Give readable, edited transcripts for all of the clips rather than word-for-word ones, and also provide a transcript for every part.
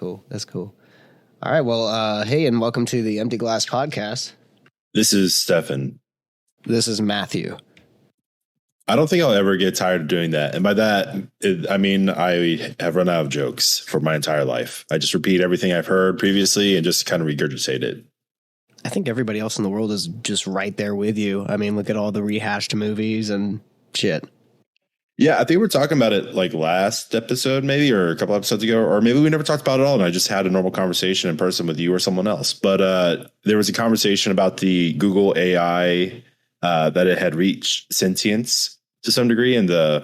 Cool. That's cool. All right. Well, hey, and welcome to the Empty Glass Podcast. This is Stefan. This is Matthew. I don't think I'll ever get tired of doing that. And by that, I mean I have run out of jokes for my entire life. I just repeat everything I've heard previously and just kind of regurgitate it. I think everybody else in the world is just right there with you. I mean, look at all the rehashed movies and shit. Yeah, I think we were talking about it like last episode, maybe, or a couple episodes ago, or maybe we never talked about it at all. And I just had a normal conversation in person with you or someone else. But there was a conversation about the Google AI that it had reached sentience to some degree, and the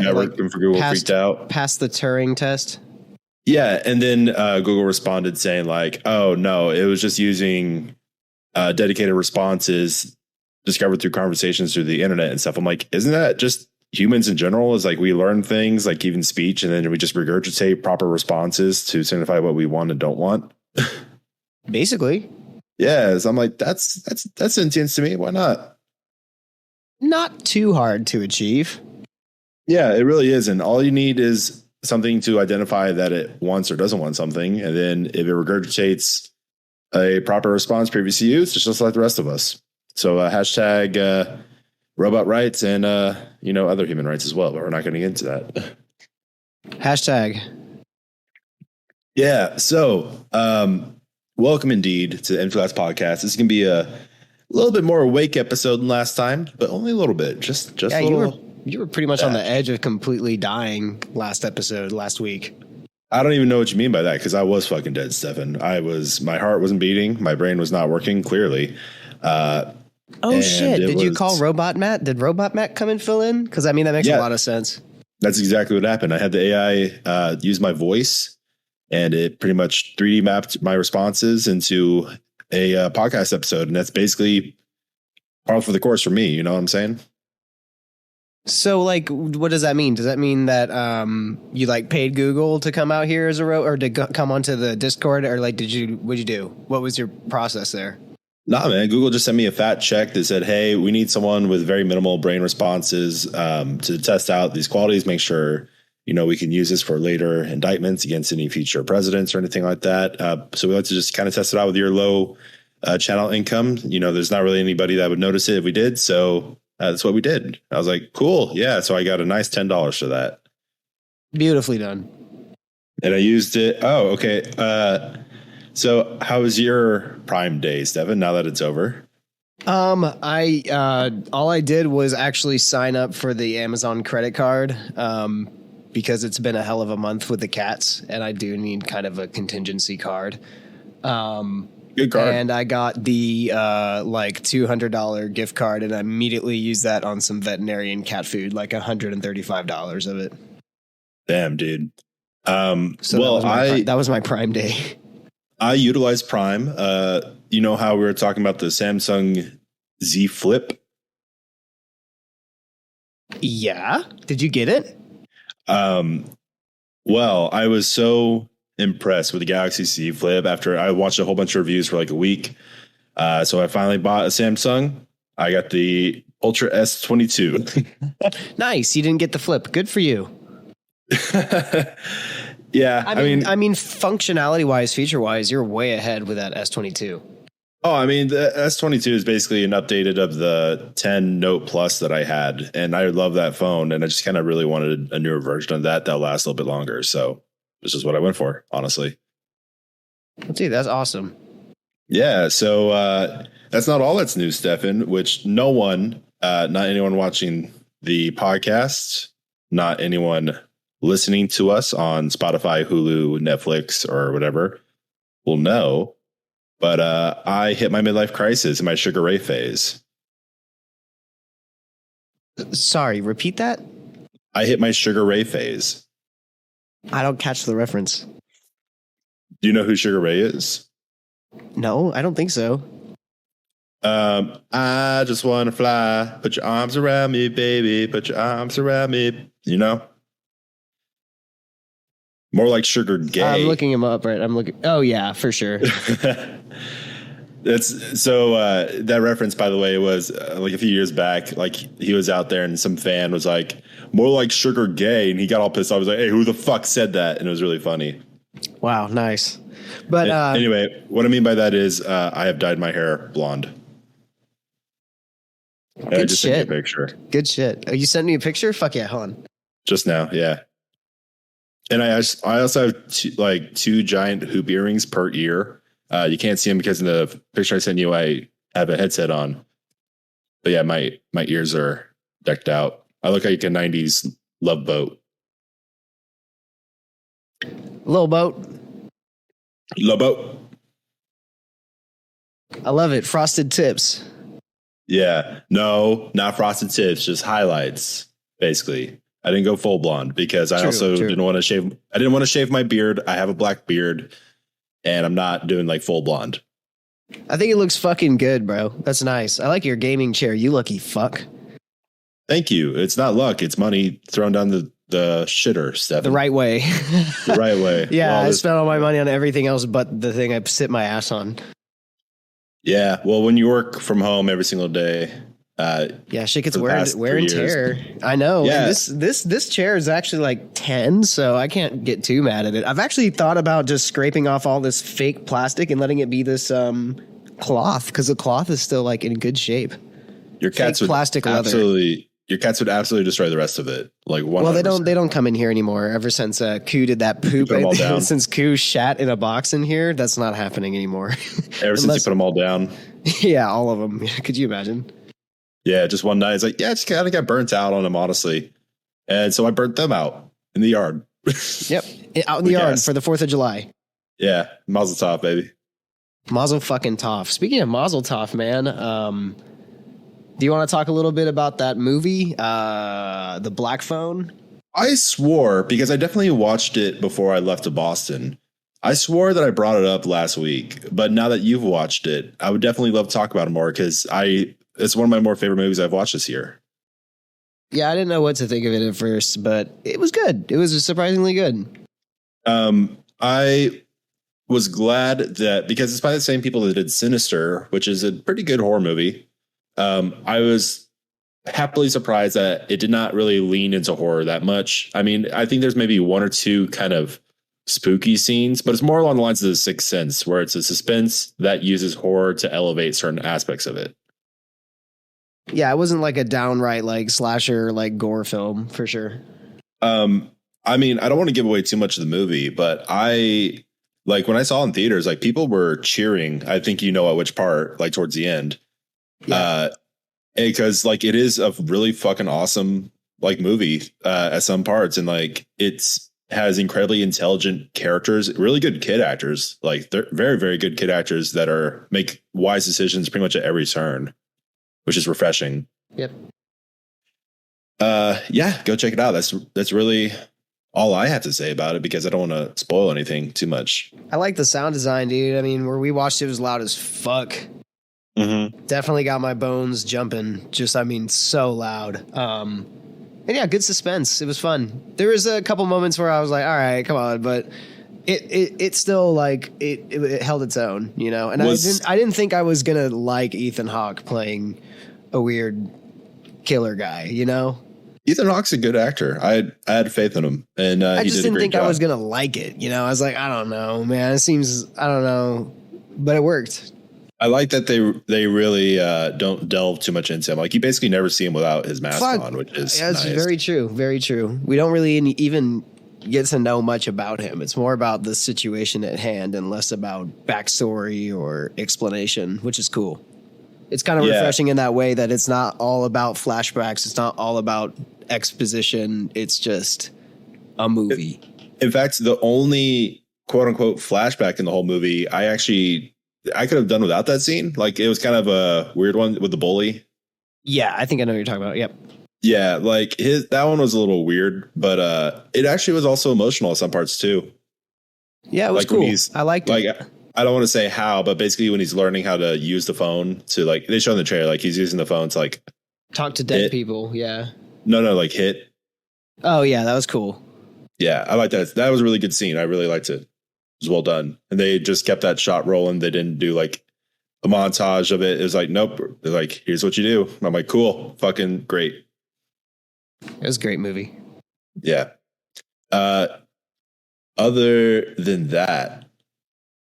network for Google freaked out. Passed the Turing test. Yeah, and then Google responded saying like, "Oh no, it was just using dedicated responses discovered through conversations through the internet and stuff." I'm like, isn't that just humans in general? Is like we learn things like even speech, and then we just regurgitate proper responses to signify what we want and don't want. Basically, yeah. So I'm like, that's sentience to me. Why not? Not too hard to achieve. Yeah, it really is. And all you need is something to identify that it wants or doesn't want something. And then if it regurgitates a proper response previously used, it's just like the rest of us. So hashtag robot rights and, other human rights as well. But we're not going to get into that. Hashtag. Yeah. So welcome indeed to the Empty Glass Podcast. This is going to be a little bit more awake episode than last time, but only a little bit. Just a little. You were pretty much on the edge of completely dying last week. I don't even know what you mean by that, because I was fucking dead, Stefan. My heart wasn't beating. My brain was not working clearly. Shit. Did you call Robot Matt? Did Robot Matt come and fill in? Because, I mean, that makes a lot of sense. That's exactly what happened. I had the AI use my voice, and it pretty much 3D mapped my responses into a podcast episode. And that's basically par for the course for me. You know what I'm saying? So, like, what does that mean? Does that mean that you like paid Google to come out here as a or to come onto the Discord, or like what'd you do? What was your process there? Nah, man. Google just sent me a fat check that said, "Hey, we need someone with very minimal brain responses to test out these qualities. Make sure we can use this for later indictments against any future presidents or anything like that. So we like to just kind of test it out with your low channel income. There's not really anybody that would notice it if we did. So." That's what we did. I was like, cool. Yeah. So I got a nice $10 for that. Beautifully done. And I used it. Oh, okay. So how was your Prime Day, Stefan, now that it's over? All I did was actually sign up for the Amazon credit card because it's been a hell of a month with the cats, and I do need kind of a contingency card. Good card. And I got the $200 gift card, and I immediately used that on some veterinarian cat food, like $135 of it. Damn, dude. That was my Prime Day. I utilized Prime. You know how we were talking about the Samsung Z Flip? Yeah. Did you get it? Well, I was so impressed with the Galaxy Z Flip after I watched a whole bunch of reviews for like a week. So I finally bought a Samsung. I got the Ultra S22. Nice. You didn't get the Flip. Good for you. Yeah. I mean, functionality wise, feature wise, you're way ahead with that S22. Oh, I mean, the S22 is basically an updated of the 10 Note Plus that I had. And I love that phone. And I just kind of really wanted a newer version of that'll last a little bit longer. So this is what I went for, honestly. Dude, that's awesome. Yeah, so that's not all that's new, Stefan, which no one, not anyone watching the podcast, not anyone listening to us on Spotify, Hulu, Netflix, or whatever will know. But I hit my midlife crisis in my Sugar Ray phase. Sorry, repeat that? I hit my Sugar Ray phase. I don't catch the reference. Do you know who Sugar Ray is? No, I don't think so. I just want to fly. Put your arms around me, baby. Put your arms around me. You know? More like Sugar Gay. I'm looking him up, right? Oh, yeah, for sure. That's so that reference, by the way, was like a few years back. Like he was out there and some fan was like, more like Sugar Gay. And he got all pissed off. I was like, hey, who the fuck said that? And it was really funny. Wow, nice. But anyway, what I mean by that is I have dyed my hair blonde. I just sent you a picture. Good shit. Oh, you sent me a picture? Fuck yeah, hold on. Just now, yeah. And I also have two giant hoop earrings per ear. You can't see them because in the picture I sent you, I have a headset on. But yeah, my ears are decked out. I look like a 90s love boat. Little boat. Love boat. I love it. Frosted tips. Yeah. No, not frosted tips, just highlights, basically. I didn't go full blonde because I didn't want to shave. I didn't want to shave my beard. I have a black beard and I'm not doing like full blonde. I think it looks fucking good, bro. That's nice. I like your gaming chair. You lucky fuck. Thank you. It's not luck. It's money thrown down the shitter, Stefan. The right way. The right way. Yeah, I spent all my money on everything else but the thing I sit my ass on. Yeah. Well, when you work from home every single day. Yeah, shit gets wear and tear. I know. Yeah. This chair is actually like 10, so I can't get too mad at it. I've actually thought about just scraping off all this fake plastic and letting it be this cloth, because the cloth is still like in good shape. Your cats would absolutely destroy the rest of it. Like 100%. Well, they don't come in here anymore. Ever since Koo did that poop, since Koo shat in a box in here, that's not happening anymore. Ever since you put them all down. Yeah, all of them. Could you imagine? Yeah, just one night, it's like, yeah, I just kind of got burnt out on them, honestly. And so I burnt them out in the yard. Yep, out in the yard for the 4th of July. Yeah, Mazel Tov, baby. Mazel fucking Tov. Speaking of Mazel Tov, man, do you want to talk a little bit about that movie, The Black Phone? I swore, because I definitely watched it before I left to Boston. I swore that I brought it up last week, but now that you've watched it, I would definitely love to talk about it more, because it's one of my more favorite movies I've watched this year. Yeah, I didn't know what to think of it at first, but it was good. It was surprisingly good. I was glad that, because it's by the same people that did Sinister, which is a pretty good horror movie. I was happily surprised that it did not really lean into horror that much. I mean, I think there's maybe one or two kind of spooky scenes, but it's more along the lines of The Sixth Sense, where it's a suspense that uses horror to elevate certain aspects of it. Yeah, it wasn't like a downright like slasher, like gore film for sure. I mean, I don't want to give away too much of the movie, but when I saw it in theaters, like people were cheering. I think you know at which part, like towards the end. Yeah. Because like it is a really fucking awesome like movie at some parts, and like has incredibly intelligent characters, really good kid actors. Like they're very, very good kid actors that make wise decisions pretty much at every turn, which is refreshing. Yep. Yeah, go check it out. That's really all I have to say about it, because I don't want to spoil anything too much. I like the sound design, dude. I mean, where we watched it was loud as fuck. Mm-hmm. Definitely got my bones jumping. So loud. And yeah, good suspense. It was fun. There was a couple moments where I was like, all right, come on, but it still like it held its own, you know. And I didn't think I was gonna like Ethan Hawke playing a weird killer guy, you know. Ethan Hawke's a good actor. I had faith in him, and I just didn't think job. I was gonna like it, you know. I was like, I don't know, man. It seems, I don't know, but it worked. I like that they really don't delve too much into him. Like you basically never see him without his mask on, which is that's nice. Very true. Very true. We don't really even get to know much about him. It's more about the situation at hand and less about backstory or explanation, which is cool. It's kind of refreshing in that way that it's not all about flashbacks. It's not all about exposition. It's just a movie. In fact, the only quote unquote flashback in the whole movie, I could have done without that scene. Like it was kind of a weird one with the bully. Yeah, I think I know what you're talking about. Yep. Yeah, like that one was a little weird, but it actually was also emotional at some parts too. Yeah, it was cool. I liked it. Like I don't want to say how, but basically when he's learning how to use the phone to like, they show in the trailer, like he's using the phone to like talk to dead people. Yeah. No, like hit. Oh yeah, that was cool. Yeah, I like that. That was a really good scene. I really liked it. It was well done. And they just kept that shot rolling. They didn't do like a montage of it. It was like, nope. They're like, here's what you do. I'm like, cool. Fucking great. It was a great movie. Yeah. Other than that,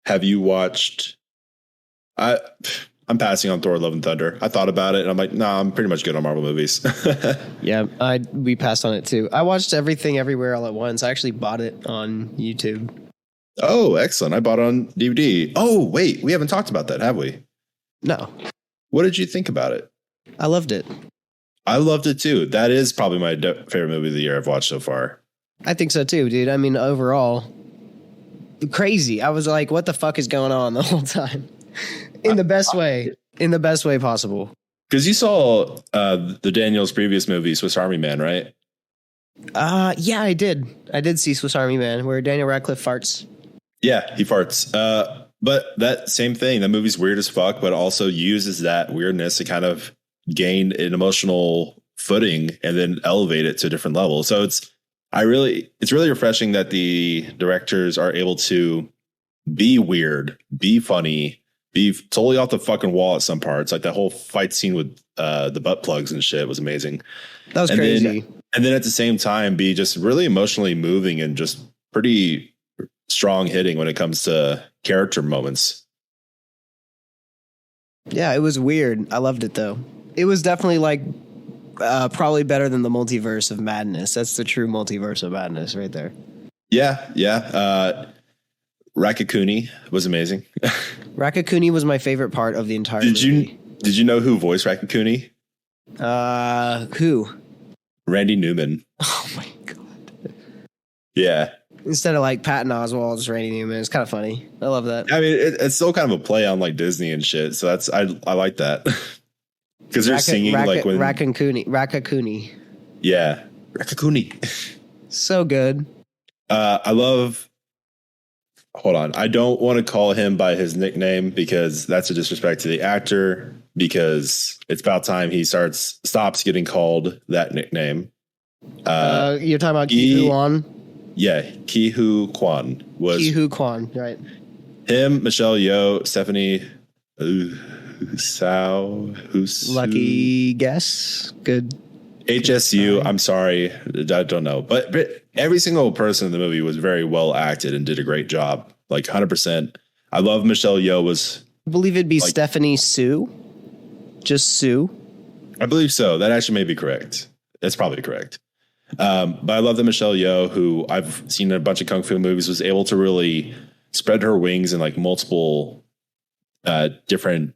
have you watched? I'm passing on Thor: Love and Thunder. I thought about it, and I'm like, nah, I'm pretty much good on Marvel movies. Yeah, we passed on it too. I watched Everything Everywhere All at Once. I actually bought it on YouTube. Oh, excellent! I bought it on DVD. Oh, wait, we haven't talked about that, have we? No. What did you think about it? I loved it. I loved it too. That is probably my favorite movie of the year I've watched so far. I think so too, dude. I mean, overall, crazy. I was like, what the fuck is going on the whole time? In the best way. In the best way possible. Because you saw the Daniel's previous movie, Swiss Army Man, right? Yeah, I did. I did see Swiss Army Man, where Daniel Radcliffe farts. Yeah, he farts. But that same thing, that movie's weird as fuck, but also uses that weirdness to kind of gain an emotional footing and then elevate it to a different level. So it's really refreshing that the directors are able to be weird, be funny, be totally off the fucking wall at some parts. Like that whole fight scene with the butt plugs and shit was amazing. That was crazy. And then at the same time, be just really emotionally moving and just pretty strong hitting when it comes to character moments. Yeah, it was weird. I loved it though. It was definitely like probably better than the Multiverse of Madness. That's the true Multiverse of Madness right there. Yeah. Rakakuni was amazing. Rakakuni was my favorite part of the entire movie. Did you know who voiced Rakakuni? Who? Randy Newman. Oh my god. Yeah. Instead of like Patton Oswalt, it's Randy Newman. It's kind of funny. I love that. I mean, it's still kind of a play on like Disney and shit. So I like that. Because they're singing like when Rakakuni. Yeah. Rakakuni. So good. Hold on. I don't want to call him by his nickname because that's a disrespect to the actor, because it's about time he stops getting called that nickname. You're talking about Ki Kwan? Yeah, Ki-Hu Kwan was Ki-Hu Kwan, right? Him, Michelle Yeoh, Stephanie Lucky guess. Good. HSU. I'm sorry, I don't know, but every single person in the movie was very well acted and did a great job, like 100%. I love Michelle Yeoh was. I believe it'd be like, Stephanie Sue. Just Sue. I believe so. That actually may be correct. That's probably correct. But I love that Michelle Yeoh, who I've seen in a bunch of kung fu movies, was able to really spread her wings in like multiple different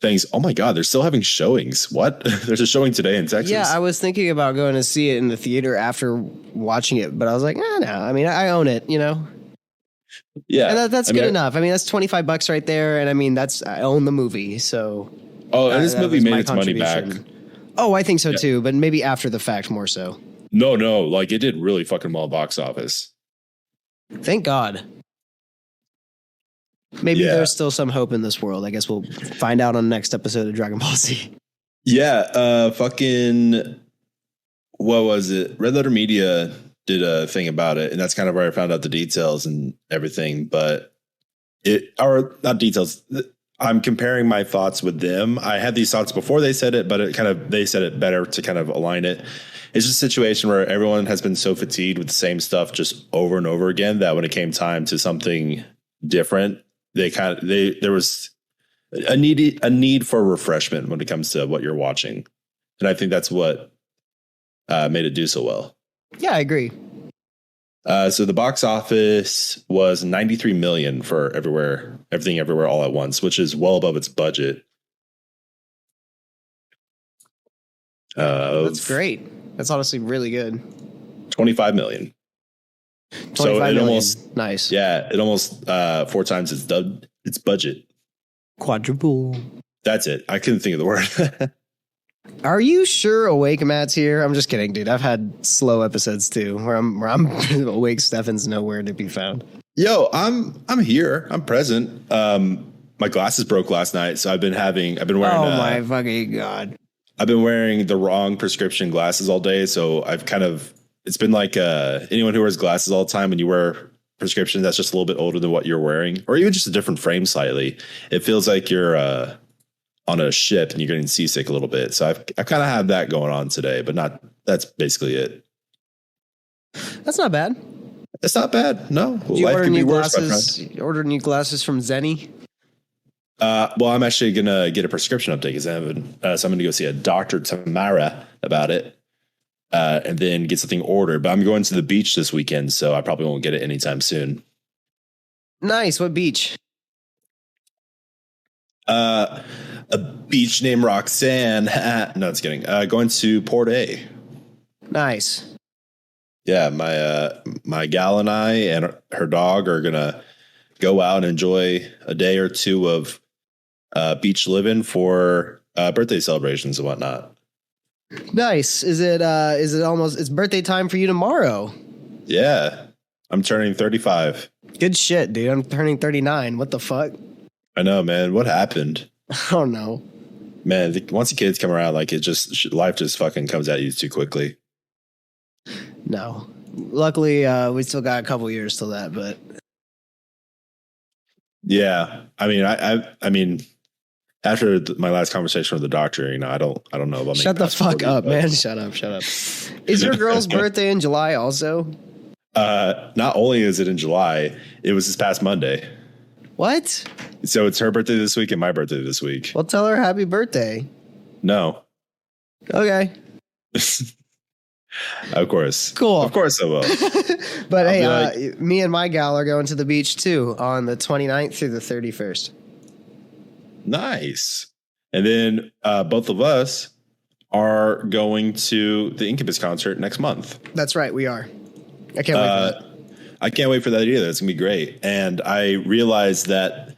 things. Oh my God, they're still having showings. What? There's a showing today in Texas. Yeah, I was thinking about going to see it in the theater after watching it, but I was like, no. I mean, I own it, you know? Yeah. And that's good enough. I mean, that's $25 right there. And I mean, I own the movie. So. Oh, and this movie made its money back. Oh, I think so too, but maybe after the fact more so. No, like it did really fucking well box office. Thank God. Maybe there's still some hope in this world. I guess we'll find out on the next episode of Dragon Ball Z. Yeah, fucking, what was it? Red Letter Media did a thing about it, and that's kind of where I found out the details and everything. But not details. I'm comparing my thoughts with them. I had these thoughts before they said it, but they said it better to kind of align it. It's just a situation where everyone has been so fatigued with the same stuff just over and over again that when it came time to something different, there was a need for refreshment when it comes to what you're watching. And I think that's what made it do so well. Yeah, I agree. So the box office was 93 million for Everything Everywhere All at Once, which is well above its budget. That's great. That's honestly really good. 25 million. 25 so million. Almost nice. Yeah, it almost 4 times its budget. Quadruple. That's it. I couldn't think of the word. Are you sure Awake Matt's here? I'm just kidding, dude. I've had slow episodes too, where I'm awake. Stefan's nowhere to be found. Yo, I'm here. I'm present. My glasses broke last night, so I've been wearing. Oh my fucking God! I've been wearing the wrong prescription glasses all day, so it's been like anyone who wears glasses all the time when you wear prescription that's just a little bit older than what you're wearing, or even just a different frame slightly. It feels like you're on a ship and you're getting seasick a little bit. So I kind of have that going on today, but that's basically it. That's not bad. It's not bad. No, Did you life order could be new worse, my glasses? friend. You ordered new glasses from Zenny? Well, I'm actually gonna get a prescription update because I haven't. So I'm gonna go see a doctor tomorrow about it, and then get something ordered. But I'm going to the beach this weekend, so I probably won't get it anytime soon. Nice. What beach? A beach named Roxanne. No, it's kidding. Going to Port A. Nice. Yeah, my gal and I and her dog are gonna go out and enjoy a day or two of beach living for birthday celebrations and whatnot. Nice. Is it almost it's birthday time for you tomorrow? Yeah, I'm turning 35. Good shit, dude. I'm turning 39. What the fuck? I know, man. What happened? Oh no. Man, once the kids come around, like life just fucking comes at you too quickly. No. Luckily, we still got a couple years till that, but Yeah, I mean, I mean, after my last conversation with the doctor, I don't know about. Shut the fuck up, man. Shut up. Is your girl's birthday in July also? Not only is it in July, it was this past Monday. What? So it's her birthday this week and my birthday this week. Well, tell her happy birthday. No. Okay. Of course. Cool. Of course I will. But hey, me and my gal are going to the beach too on the 29th through the 31st. Nice. And then both of us are going to the Incubus concert next month. That's right. We are. I can't wait for that. I can't wait for that either. It's going to be great. And I realized that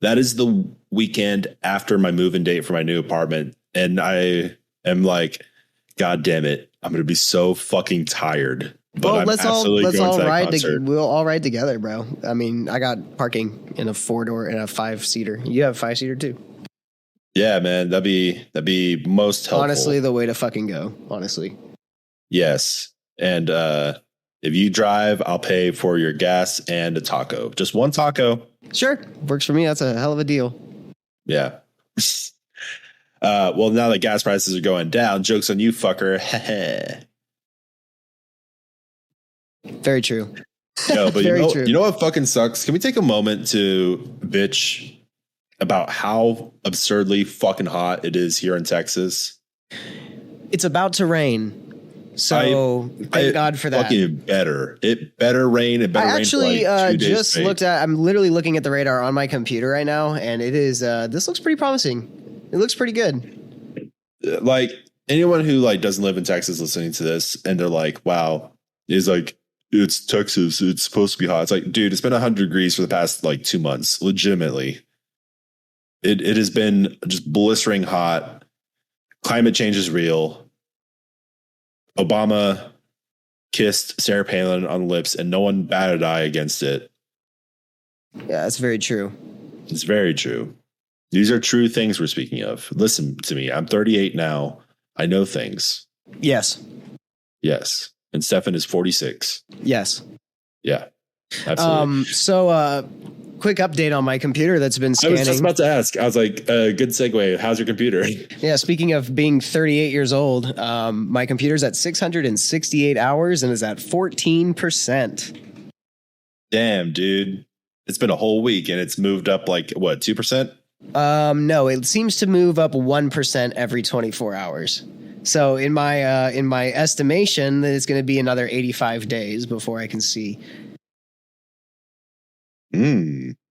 is the weekend after my move-in date for my new apartment. And I am like, God damn it. I'm going to be so fucking tired. But Well, I'm let's absolutely all going to that ride. concert. We'll all ride together, bro. I mean, I got parking in a 4-door and a 5-seater. You have a 5-seater too. Yeah, man. That'd be most helpful. Honestly, the way to fucking go. Honestly. Yes. And if you drive, I'll pay for your gas and a taco. Just one taco. Sure. Works for me. That's a hell of a deal. Yeah. Well, now that gas prices are going down, joke's on you, fucker. Very true. No, but Very true. You know what fucking sucks? Can we take a moment to bitch about how absurdly fucking hot it is here in Texas? It's about to rain. So thank God for that. Fucking better. It better rain. It better rain. I actually just looked at. I'm literally looking at the radar on my computer right now, and it is. This looks pretty promising. It looks pretty good. Like anyone who like doesn't live in Texas listening to this, and they're like, "Wow," is like, it's Texas. It's supposed to be hot. It's like, dude, it's been 100 degrees for the past like 2 months. Legitimately, it has been just blistering hot. Climate change is real. Obama kissed Sarah Palin on the lips, and no one batted an eye against it. Yeah, that's very true. It's very true. These are true things we're speaking of. Listen to me. I'm 38 now. I know things. Yes. Yes. And Stefan is 46. Yes. Yeah. Absolutely. Quick update on my computer that's been scanning. I was just about to ask. I was like, good segue. How's your computer? Yeah, speaking of being 38 years old, my computer's at 668 hours and is at 14%. Damn, dude. It's been a whole week and it's moved up like, what, 2%? No, it seems to move up 1% every 24 hours. So in my estimation, it's going to be another 85 days before I can see.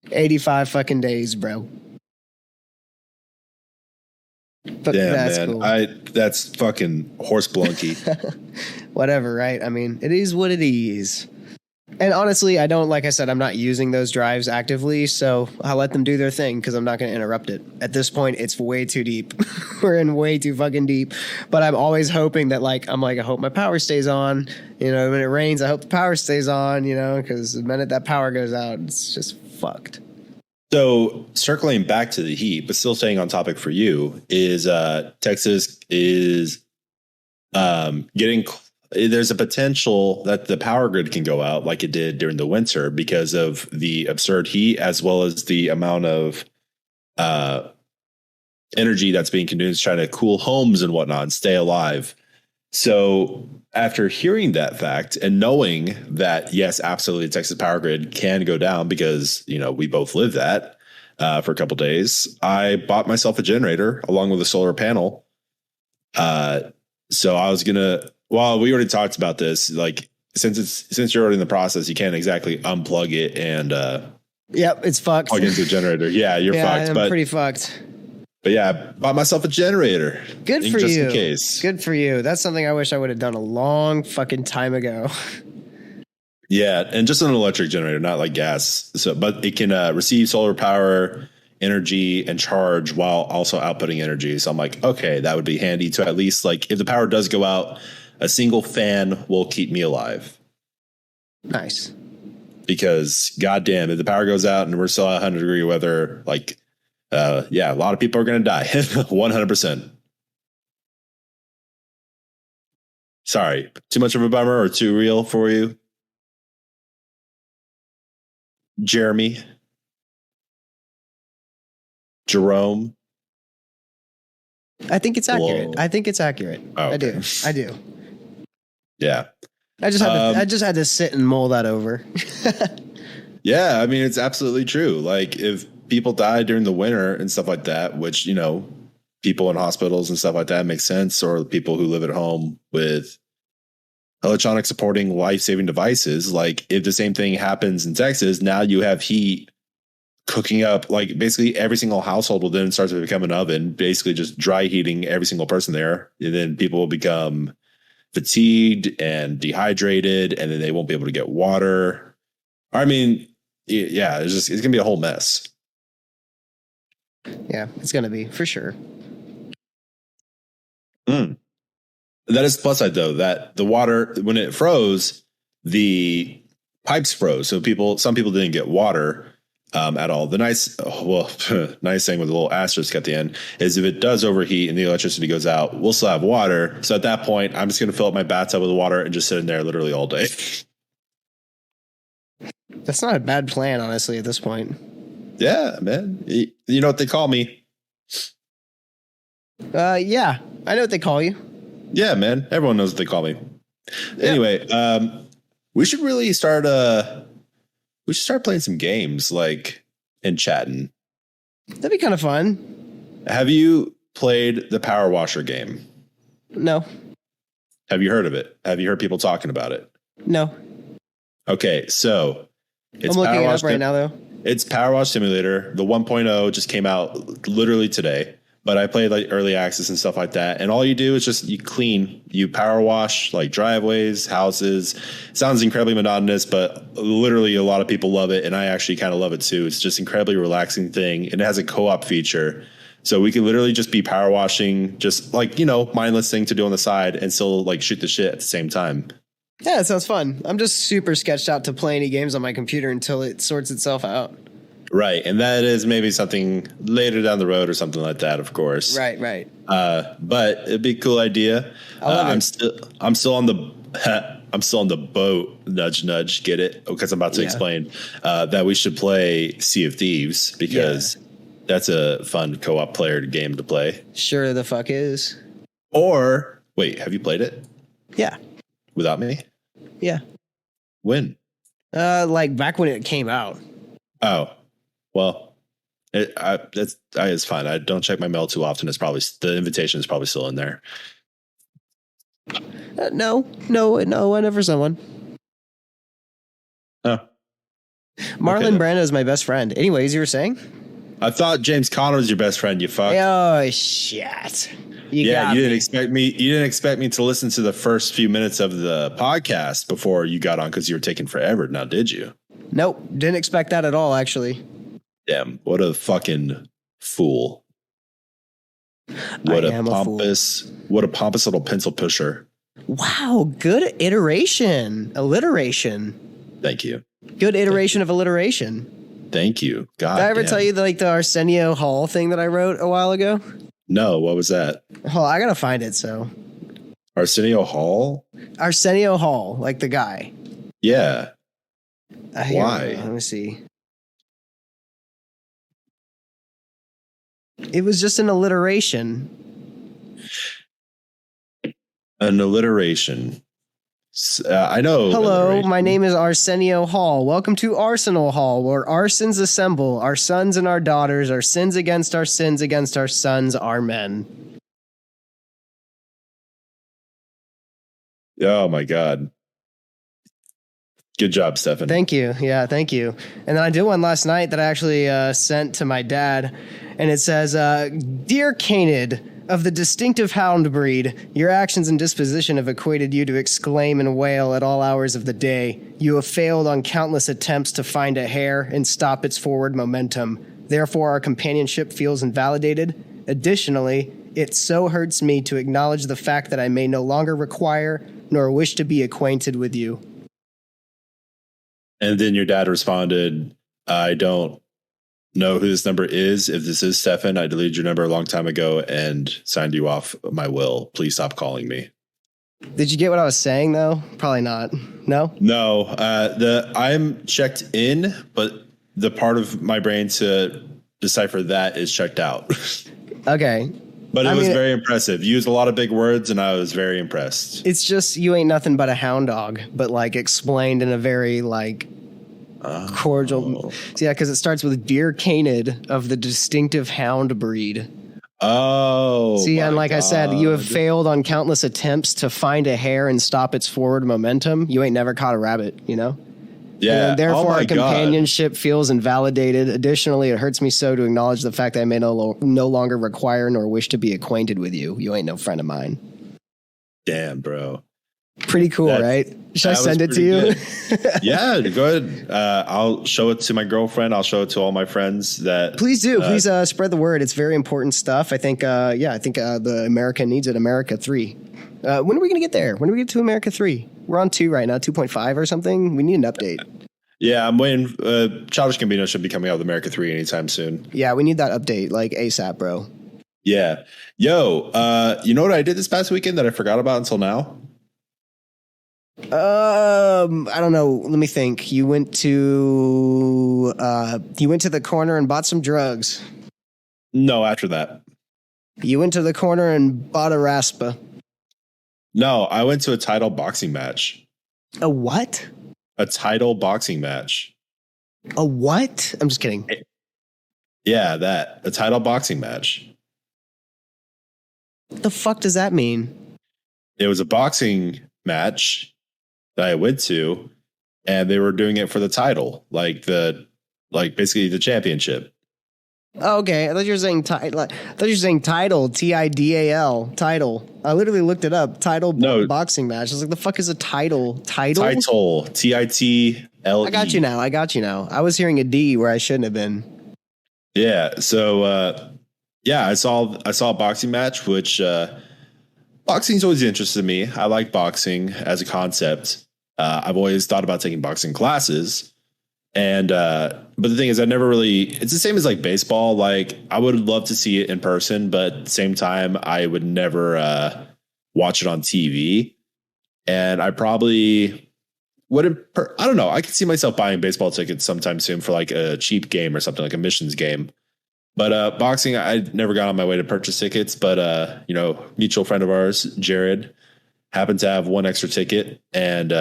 85 fucking days, bro. But damn, that's man. cool. That's fucking horse blunky. Whatever, right? I mean, it is what it is. And honestly, like I said, I'm not using those drives actively, so I'll let them do their thing because I'm not going to interrupt it. At this point, it's way too deep. We're in way too fucking deep. But I'm always hoping that, I hope my power stays on. When it rains, I hope the power stays on, because the minute that power goes out, it's just fucked. So circling back to the heat, but still staying on topic for you, is Texas is getting. There's a potential that the power grid can go out like it did during the winter because of the absurd heat, as well as the amount of energy that's being consumed trying to cool homes and whatnot and stay alive. So after hearing that fact and knowing that, yes, absolutely, the Texas power grid can go down because, we both live that for a couple days, I bought myself a generator along with a solar panel. So I was well, we already talked about this. Like, since you're already in the process, you can't exactly unplug it and Yep, it's fucked. plug into a generator. Yeah, you're fucked. I'm pretty fucked. But yeah, I bought myself a generator. Good for just you. In case. Good for you. That's something I wish I would have done a long fucking time ago. Yeah, and just an electric generator, not like gas. So, but it can receive solar power, energy, and charge while also outputting energy. So I'm like, okay, that would be handy to at least, like, if the power does go out, a single fan will keep me alive. Nice. Because goddamn, if the power goes out and we're still at 100-degree weather, like, a lot of people are going to die. 100%. Sorry, too much of a bummer or too real for you? Jeremy? Jerome? I think it's accurate. Whoa. I think it's accurate. Oh, okay. I do. Yeah. I just had to sit and mull that over. Yeah, I mean, it's absolutely true. Like, if people die during the winter and stuff like that, which, people in hospitals and stuff like that makes sense, or people who live at home with electronic supporting life-saving devices, like, if the same thing happens in Texas, now you have heat cooking up, like, basically every single household will then start to become an oven, basically just dry heating every single person there. And then people will become fatigued and dehydrated, and then they won't be able to get water. I mean, yeah, it's going to be a whole mess. Yeah, it's going to be for sure. That is the plus side, though, that the water, when it froze, the pipes froze. So some people didn't get water at all. The nice thing with a little asterisk at the end is if it does overheat and the electricity goes out, we'll still have water. So at that point, I'm just going to fill up my bathtub with water and just sit in there literally all day. That's not a bad plan, honestly, at this point. Yeah, man. You know what they call me? Yeah, I know what they call you. Yeah, man. Everyone knows what they call me. Yep. Anyway, we should really start playing some games, like, and chatting. That'd be kind of fun. Have you played the Power Washer game? No. Have you heard of it? Have you heard people talking about it? No. Okay, so I'm looking it up right now, though. It's Power Wash Simulator. The 1.0 just came out literally today. But I played like early access and stuff like that. And all you do is just you power wash like driveways, houses. It sounds incredibly monotonous, but literally a lot of people love it. And I actually kind of love it too. It's just incredibly relaxing thing. And it has a co-op feature. So we can literally just be power washing, just like, mindless thing to do on the side and still like shoot the shit at the same time. Yeah, it sounds fun. I'm just super sketched out to play any games on my computer until it sorts itself out. Right. And that is maybe something later down the road or something like that, of course. Right. But it'd be a cool idea. I'm still on the boat. Nudge, nudge. Get it? Because I'm about to explain that we should play Sea of Thieves because that's a fun co-op player game to play. Sure the fuck is. Or wait, have you played it? Yeah. Without me? Yeah. When? Like back when it came out. Oh. Well, it's fine. I don't check my mail too often. It's probably the invitation is probably still in there. No, I never sent one. Oh, Marlon Brando is my best friend. Anyways, you were saying? I thought James Conner was your best friend. You fuck. Oh shit! You didn't expect me. You didn't expect me to listen to the first few minutes of the podcast before you got on because you were taking forever. Now, did you? Nope, didn't expect that at all. Actually. Damn, what a fucking fool. What a pompous little pencil pusher. Wow, good alliteration. Thank you. Good iteration of alliteration. Thank you. God. Did I ever tell you the Arsenio Hall thing that I wrote a while ago? No, what was that? Oh, I gotta find it. So Arsenio Hall? Arsenio Hall, like the guy. Yeah. Why? Let me see. It was just an alliteration. An alliteration. I know. Hello, my name is Arsenio Hall. Welcome to Arsenal Hall, where arsons assemble, our sons and our daughters, our sins against our sons, our men. Oh my God. Good job, Stefan. Thank you. Yeah, thank you. And then I did one last night that I actually sent to my dad, and it says, Dear Canid, of the distinctive hound breed, your actions and disposition have equated you to exclaim and wail at all hours of the day. You have failed on countless attempts to find a hare and stop its forward momentum. Therefore, our companionship feels invalidated. Additionally, it so hurts me to acknowledge the fact that I may no longer require nor wish to be acquainted with you. And then your dad responded, I don't know who this number is. If this is Stefan, I deleted your number a long time ago and signed you off my will. Please stop calling me. Did you get what I was saying, though? Probably not. No? No. I'm checked in, but the part of my brain to decipher that is checked out. Okay. But it was very impressive. You used a lot of big words, and I was very impressed. It's just you ain't nothing but a hound dog, but like explained in a very like cordial. Yeah, because it starts with Dear Canid of the distinctive hound breed. Oh. See, and like God. I said, you have failed on countless attempts to find a hare and stop its forward momentum. You ain't never caught a rabbit, you know? Yeah. And therefore, our companionship feels invalidated. Additionally, it hurts me so to acknowledge the fact that I may no longer require nor wish to be acquainted with you. You ain't no friend of mine. Damn, bro. Pretty cool, right? Should I send it to you? Yeah, go ahead. I'll show it to my girlfriend. I'll show it to all my friends. Please do. Please spread the word. It's very important stuff. I think, the America needs it. America 3. When are we going to get there? When do we get to America 3? We're on 2 right now, 2.5 or something. We need an update. Yeah, I'm waiting. Childish Gambino should be coming out with America 3 anytime soon. Yeah, we need that update, like ASAP, bro. Yeah. Yo, you know what I did this past weekend that I forgot about until now? I don't know. Let me think. You went to the corner and bought some drugs. No, after that. You went to the corner and bought a raspa. No, I went to a title boxing match. A what? A title boxing match. A what? I'm just kidding. Yeah, that. A title boxing match. What the fuck does that mean? It was a boxing match that I went to, and they were doing it for the title, basically the championship. Oh, okay. I thought you were saying title. TIDAL, title. I literally looked it up. Boxing match. I was like, the fuck is a title? Title? TITLE. I got you now. I was hearing a D where I shouldn't have been. Yeah. So, I saw a boxing match, which boxing's always interested me. I like boxing as a concept. I've always thought about taking boxing classes. And but the thing is, it's the same as like baseball. Like I would love to see it in person, but at the same time, I would never watch it on TV. And I probably wouldn't. I don't know. I could see myself buying baseball tickets sometime soon for like a cheap game or something, like a missions game. But boxing, I never got on my way to purchase tickets. But mutual friend of ours, Jared, happened to have one extra ticket and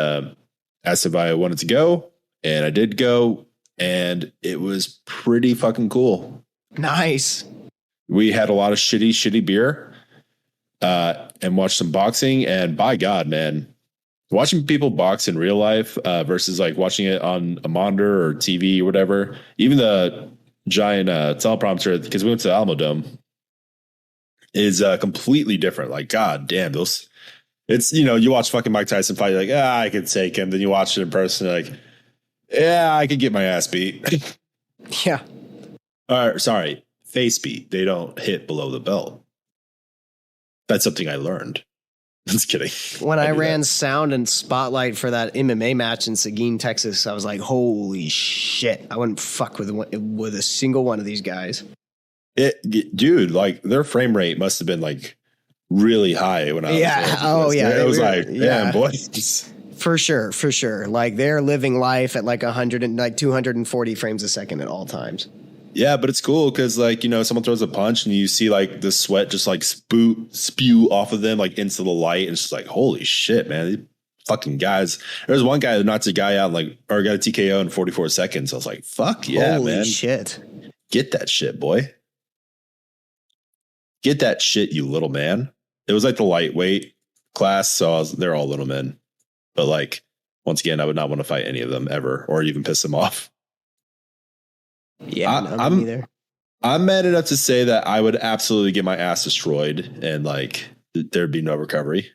asked if I wanted to go. And I did go, and it was pretty fucking cool. Nice. We had a lot of shitty beer and watched some boxing. And by God, man, watching people box in real life versus like watching it on a monitor or TV or whatever, even the giant teleprompter, because we went to the Alamo Dome, is completely different. Like, God damn, it's, you watch fucking Mike Tyson fight, you're like, I could take him. Then you watch it in person, like, yeah, I could get my ass beat. Yeah. Sorry, face beat. They don't hit below the belt. That's something I learned. Just kidding. When I ran sound and spotlight for that MMA match in Seguin, Texas, I was like, holy shit. I wouldn't fuck with a single one of these guys. Dude, like their frame rate must have been like really high when I was there. Oh, yeah. It was like, damn, boys. For sure. Like they're living life at like 240 frames a second at all times. Yeah, but it's cool because like, you know, someone throws a punch and you see like the sweat just like spew off of them like into the light. And it's just like, holy shit, man. These fucking guys. There's one guy who knocks a guy out like, or got a TKO in 44 seconds. I was like, fuck yeah, Holy man. shit. Get that shit, boy. Get that shit, you little man. It was like the lightweight class. So they're all little men. But like, once again, I would not want to fight any of them ever or even piss them off. Yeah, I'm either. I'm mad enough to say that I would absolutely get my ass destroyed and like there'd be no recovery.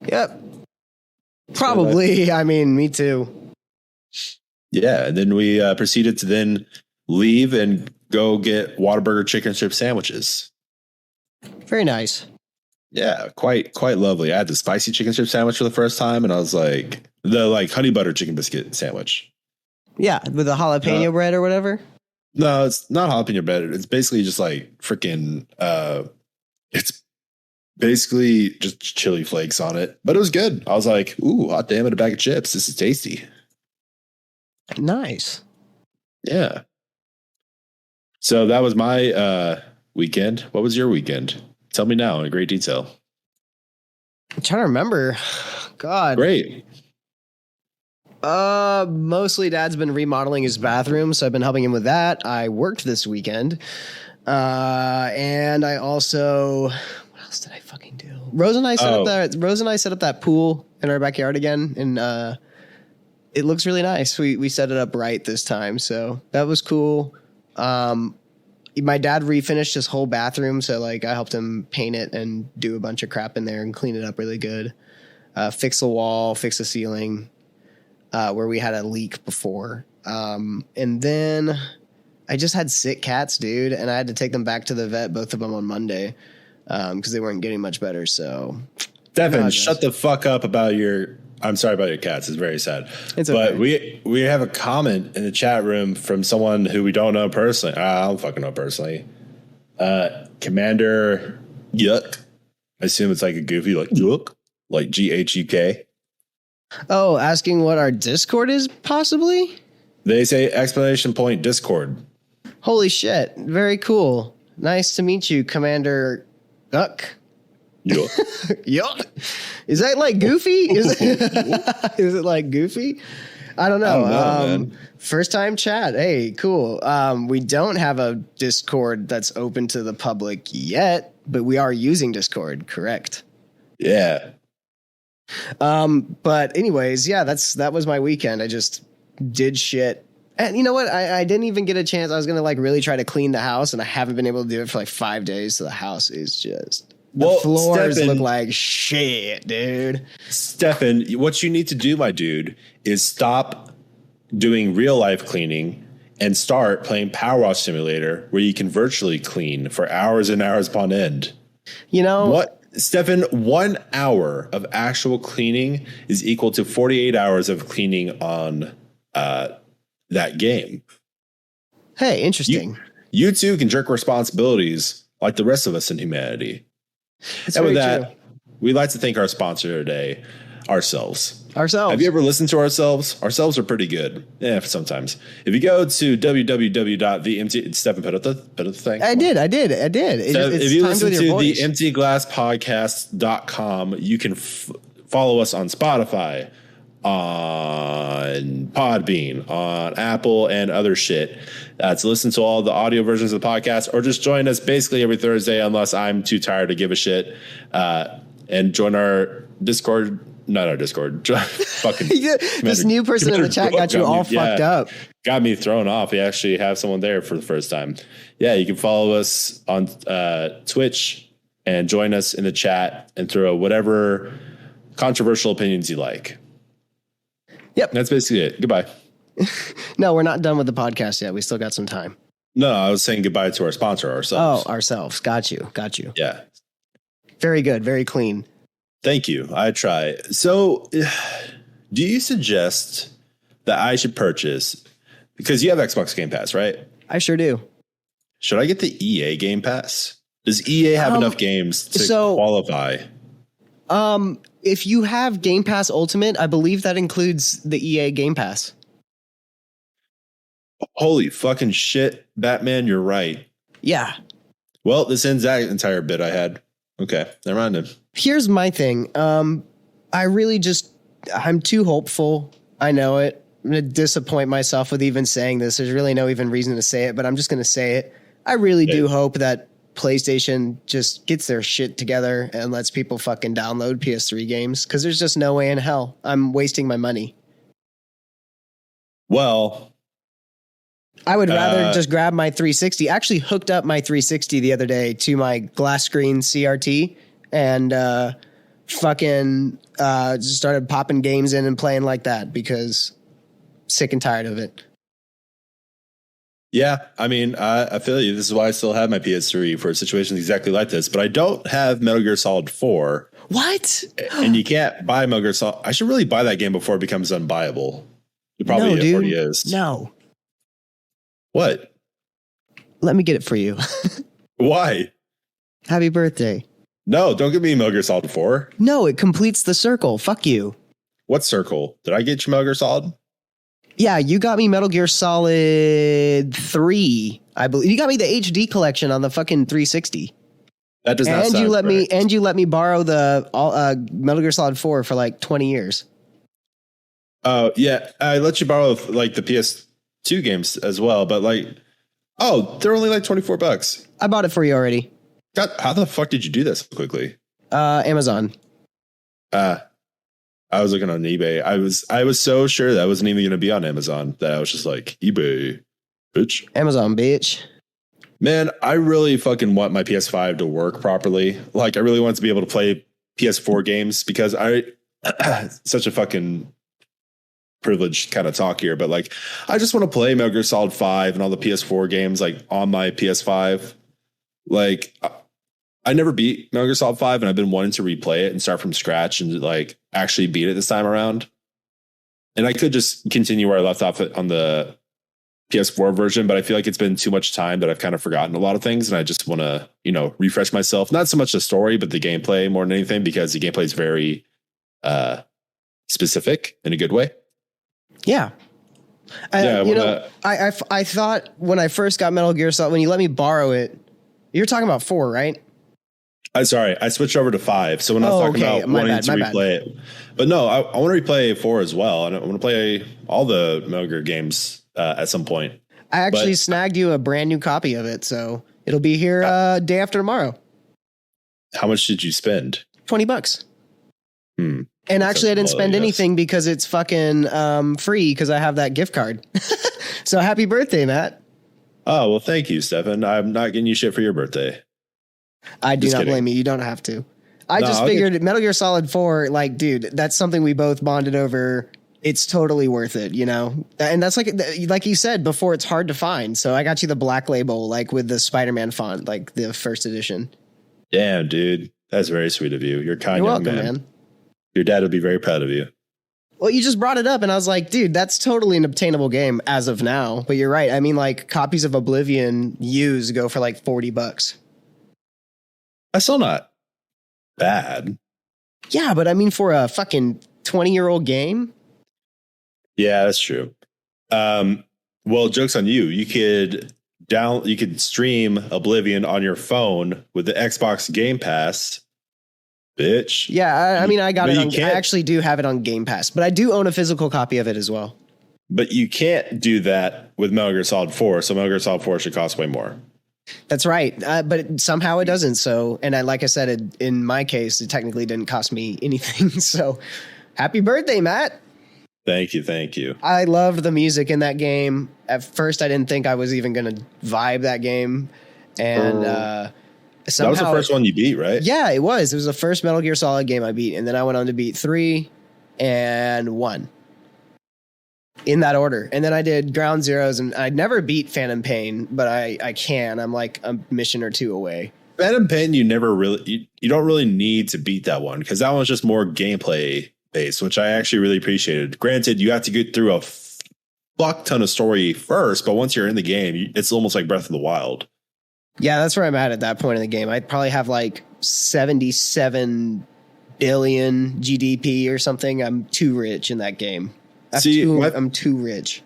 Yep. Probably. I mean, me too. Yeah. And then we proceeded to then leave and go get Whataburger chicken strip sandwiches. Very nice. Yeah. Quite lovely. I had the spicy chicken strip sandwich for the first time. And I was like, the like honey butter chicken biscuit sandwich. Yeah. With the jalapeno bread or whatever. No, it's not jalapeno bread. It's basically just like freaking, it's basically just chili flakes on it, but it was good. I was like, ooh, hot damn it, a bag of chips. This is tasty. Nice. Yeah. So that was my weekend. What was your weekend? Tell me now in great detail. I'm trying to remember. God. Great. Mostly Dad's been remodeling his bathroom, so I've been helping him with that. I worked this weekend. And I also, what else did I fucking do? Rose and I set up that pool in our backyard again, and it looks really nice. We set it up right this time, so that was cool. My dad refinished his whole bathroom, so like I helped him paint it and do a bunch of crap in there and clean it up really good. Fix the wall, fix the ceiling. Where we had a leak before. And then I just had sick cats, dude, and I had to take them back to the vet, both of them on Monday, because they weren't getting much better. So, Stefan, shut the fuck up about I'm sorry about your cats. It's very sad. It's okay. But we have a comment in the chat room from someone who we don't know personally. I don't fucking know personally. Commander Yuck. I assume it's like a goofy, like Yuck, like GHUK. Oh, asking what our Discord is, possibly? They say exclamation point Discord. Holy shit. Very cool. Nice to meet you, Commander Yuck. Yuck. Yuck. Is that like Goofy? Is it like Goofy? I don't know. Man. First time chat. Hey, cool. We don't have a Discord that's open to the public yet, but we are using Discord, correct? Yeah. But anyways, yeah, that was my weekend. I just did shit. And you know what? I didn't even get a chance. I was going to like really try to clean the house, and I haven't been able to do it for like 5 days. So the house is just, the floors look like shit, dude. Stefan, what you need to do, my dude, is stop doing real life cleaning and start playing Power Wash Simulator, where you can virtually clean for hours and hours upon end. You know what? Stefan, 1 hour of actual cleaning is equal to 48 hours of cleaning on that game. Hey, interesting. You too can jerk responsibilities like the rest of us in humanity. And with that, we'd like to thank our sponsor today, ourselves. Have you ever listened to ourselves? Ourselves are pretty good. Yeah, sometimes. If you go to www.themt, Stefan, put up the thing. I did. If you listen to the emptyglasspodcast.com, you can follow us on Spotify, on Podbean, on Apple, and other shit. To listen to all the audio versions of the podcast, or just join us basically every Thursday, unless I'm too tired to give a shit, and join our Discord. Not our Discord. Fucking this new person in the chat got you all fucked up. Got me thrown off. We actually have someone there for the first time. Yeah, you can follow us on Twitch and join us in the chat and throw whatever controversial opinions you like. Yep. That's basically it. Goodbye. No, we're not done with the podcast yet. We still got some time. No, I was saying goodbye to our sponsor, ourselves. Oh, ourselves. Got you. Yeah. Very good. Very clean. Thank you. I try. So, do you suggest that I should purchase, because you have Xbox Game Pass, right? I sure do. Should I get the EA Game Pass? Does EA have enough games to qualify? If you have Game Pass Ultimate, I believe that includes the EA Game Pass. Holy fucking shit, Batman, you're right. Yeah. Well, this ends that entire bit I had. Okay, never mind then. Here's my thing. I'm too hopeful. I know it. I'm going to disappoint myself with even saying this. There's really no even reason to say it, but I'm just going to say it. I really do hope that PlayStation just gets their shit together and lets people fucking download PS3 games, because there's just no way in hell I'm wasting my money. Well, I would rather just grab my 360. I actually hooked up my 360 the other day to my glass screen CRT and just started popping games in and playing like that, because sick and tired of it. yeah, I mean, I feel you. This is why I still have my PS3 for situations exactly like this, but I don't have Metal Gear Solid 4. What? And you can't buy Metal Gear Solid. I should really buy that game before it becomes unbuyable. It probably already is. No. What? Let me get it for you. Why? Happy birthday. No, don't give me Metal Gear Solid 4. No, it completes the circle. Fuck you. What circle? Did I get you Metal Gear Solid? Yeah, you got me Metal Gear Solid 3. I believe you got me the HD collection on the fucking 360. That does not and sound correct. you let me borrow the Metal Gear Solid 4 for like 20 years. Oh, yeah. I let you borrow like the PS2 games as well, but like, oh, they're only like $24. I bought it for you already. God, how the fuck did you do this so quickly? Amazon. I was looking on eBay. I was so sure that wasn't even going to be on Amazon that I was just like, eBay, bitch. Amazon, bitch. Man, I really fucking want my PS5 to work properly. Like, I really want to be able to play PS4 games, because such a fucking privileged kind of talk here, but like, I just want to play Metal Gear Solid 5 and all the PS4 games like on my PS5. Like, I never beat Metal Gear Solid 5, and I've been wanting to replay it and start from scratch and like actually beat it this time around. And I could just continue where I left off on the PS4 version, but I feel like it's been too much time that I've kind of forgotten a lot of things, and I just want to, refresh myself. Not so much the story, but the gameplay more than anything, because the gameplay is very specific in a good way. Yeah. I thought when I first got Metal Gear Solid, when you let me borrow it, you're talking about 4, right? I'm sorry, I switched over to 5. So when I was talking about wanting to replay it, but no, I want to replay 4 as well. And I want to play all the Metal Gear games at some point. I actually snagged you a brand new copy of it, so it'll be here day after tomorrow. How much did you spend? $20. And actually, I didn't spend anything because it's fucking free, because I have that gift card. So happy birthday, Matt. Oh, well, thank you, Stefan. I'm not getting you shit for your birthday. I do not blame you. You don't have to. I just figured Metal Gear Solid 4, like, dude, that's something we both bonded over. It's totally worth it, And that's like you said before, it's hard to find. So I got you the black label, like with the Spider-Man font, like the first edition. Damn, dude. That's very sweet of you. You're kind. You're welcome, man. Your dad would be very proud of you. Well, you just brought it up, and I was like, dude, that's totally an obtainable game as of now. But you're right. I mean, like, copies of Oblivion used go for like $40. That's still not bad. Yeah, but I mean, for a fucking 20-year-old game. Yeah, that's true. Well, joke's on you. You could stream Oblivion on your phone with the Xbox Game Pass. Bitch. Yeah, I mean, I got it on. I actually do have it on Game Pass, but I do own a physical copy of it as well. But you can't do that with Metal Gear Solid 4, so Metal Gear Solid 4 should cost way more. That's right, but somehow it doesn't. So, and like I said, in my case, it technically didn't cost me anything. So, happy birthday, Matt. Thank you. I loved the music in that game. At first, I didn't think I was even going to vibe that game, and somehow, that was the first one you beat, right? Yeah, it was. It was the first Metal Gear Solid game I beat, and then I went on to beat 3 and 1 in that order. And then I did Ground Zeroes, and I'd never beat Phantom Pain, but I can. I'm like a mission or 2 away. Phantom Pain, you don't really need to beat that one, because that one's just more gameplay based, which I actually really appreciated. Granted, you have to get through a fuck ton of story first, but once you're in the game, it's almost like Breath of the Wild. Yeah, that's where I'm at that point in the game. I'd probably have like 77 billion GDP or something. I'm too rich in that game. I'm too rich.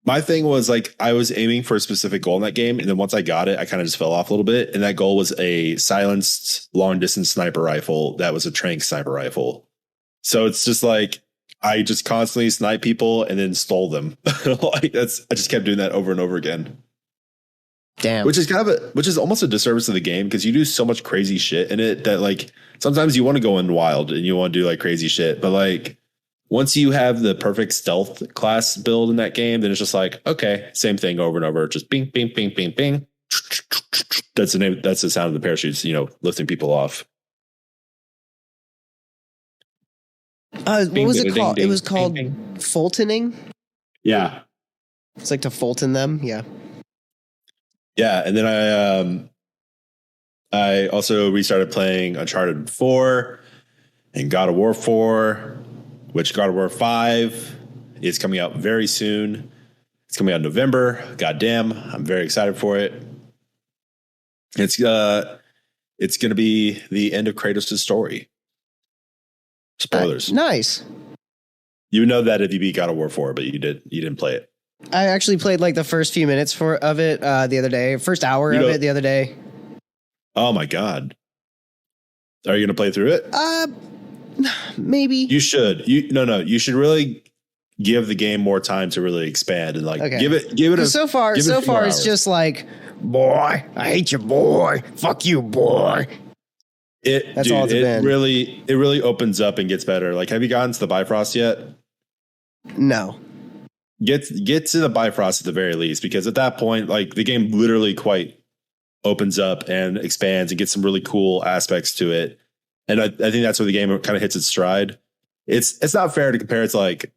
My thing was like I was aiming for a specific goal in that game, and then once I got it, I kind of just fell off a little bit. And that goal was a silenced long distance sniper rifle that was a trank sniper rifle. So it's just like I just constantly snipe people and then stole them. Like I just kept doing that over and over again. Damn. Which is almost a disservice to the game because you do so much crazy shit in it that like sometimes you want to go in wild and you want to do like crazy shit, but like once you have the perfect stealth class build in that game, then it's just like, okay, same thing over and over. Just bing, bing, bing, bing, bing. That's the name. That's the sound of the parachutes, lifting people off. What was it called? It was called Fultoning. Yeah. It's like to Fulton them. Yeah. Yeah. And then I also restarted playing Uncharted 4 and God of War 4, which God of War 5 is coming out very soon. It's coming out in November. Goddamn. I'm very excited for it. It's going to be the end of Kratos' story. Spoilers. Nice. You know that if you beat God of War 4, but you didn't play it. I actually played like the first few minutes of it the other day. First hour of it the other day. Oh my God. Are you going to play through it? Maybe. You should. You should really give the game more time to really expand and like give it so far it's just like, boy, I hate you, boy. Fuck you, boy. That's all it's been. It really opens up and gets better. Like, have you gotten to the Bifrost yet? No. Get to the Bifrost at the very least, because at that point, like the game literally quite opens up and expands and gets some really cool aspects to it. And I think that's where the game kind of hits its stride. It's not fair to compare it to like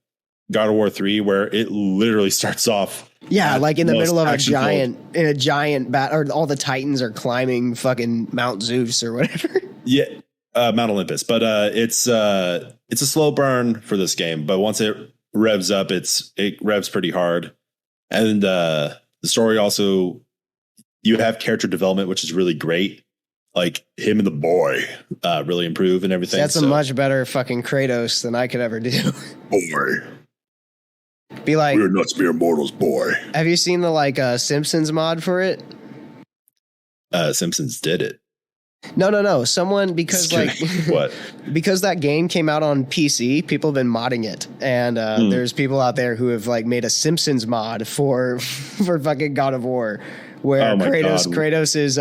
God of War 3, where it literally starts off. Yeah, like in the middle of a giant bat, or all the Titans are climbing fucking Mount Zeus or whatever. Yeah, Mount Olympus. But it's a slow burn for this game. But once it revs up, it revs pretty hard. And the story also, you have character development, which is really great. Like him and the boy really improve and everything. That's a much better fucking Kratos than I could ever do. Boy. Be like, we're nuts mere mortals, boy. Have you seen the Simpsons mod for it? Simpsons did it. No. Someone, because what? Because that game came out on PC, people have been modding it, and there's people out there who have made a Simpsons mod for fucking God of War, where Kratos is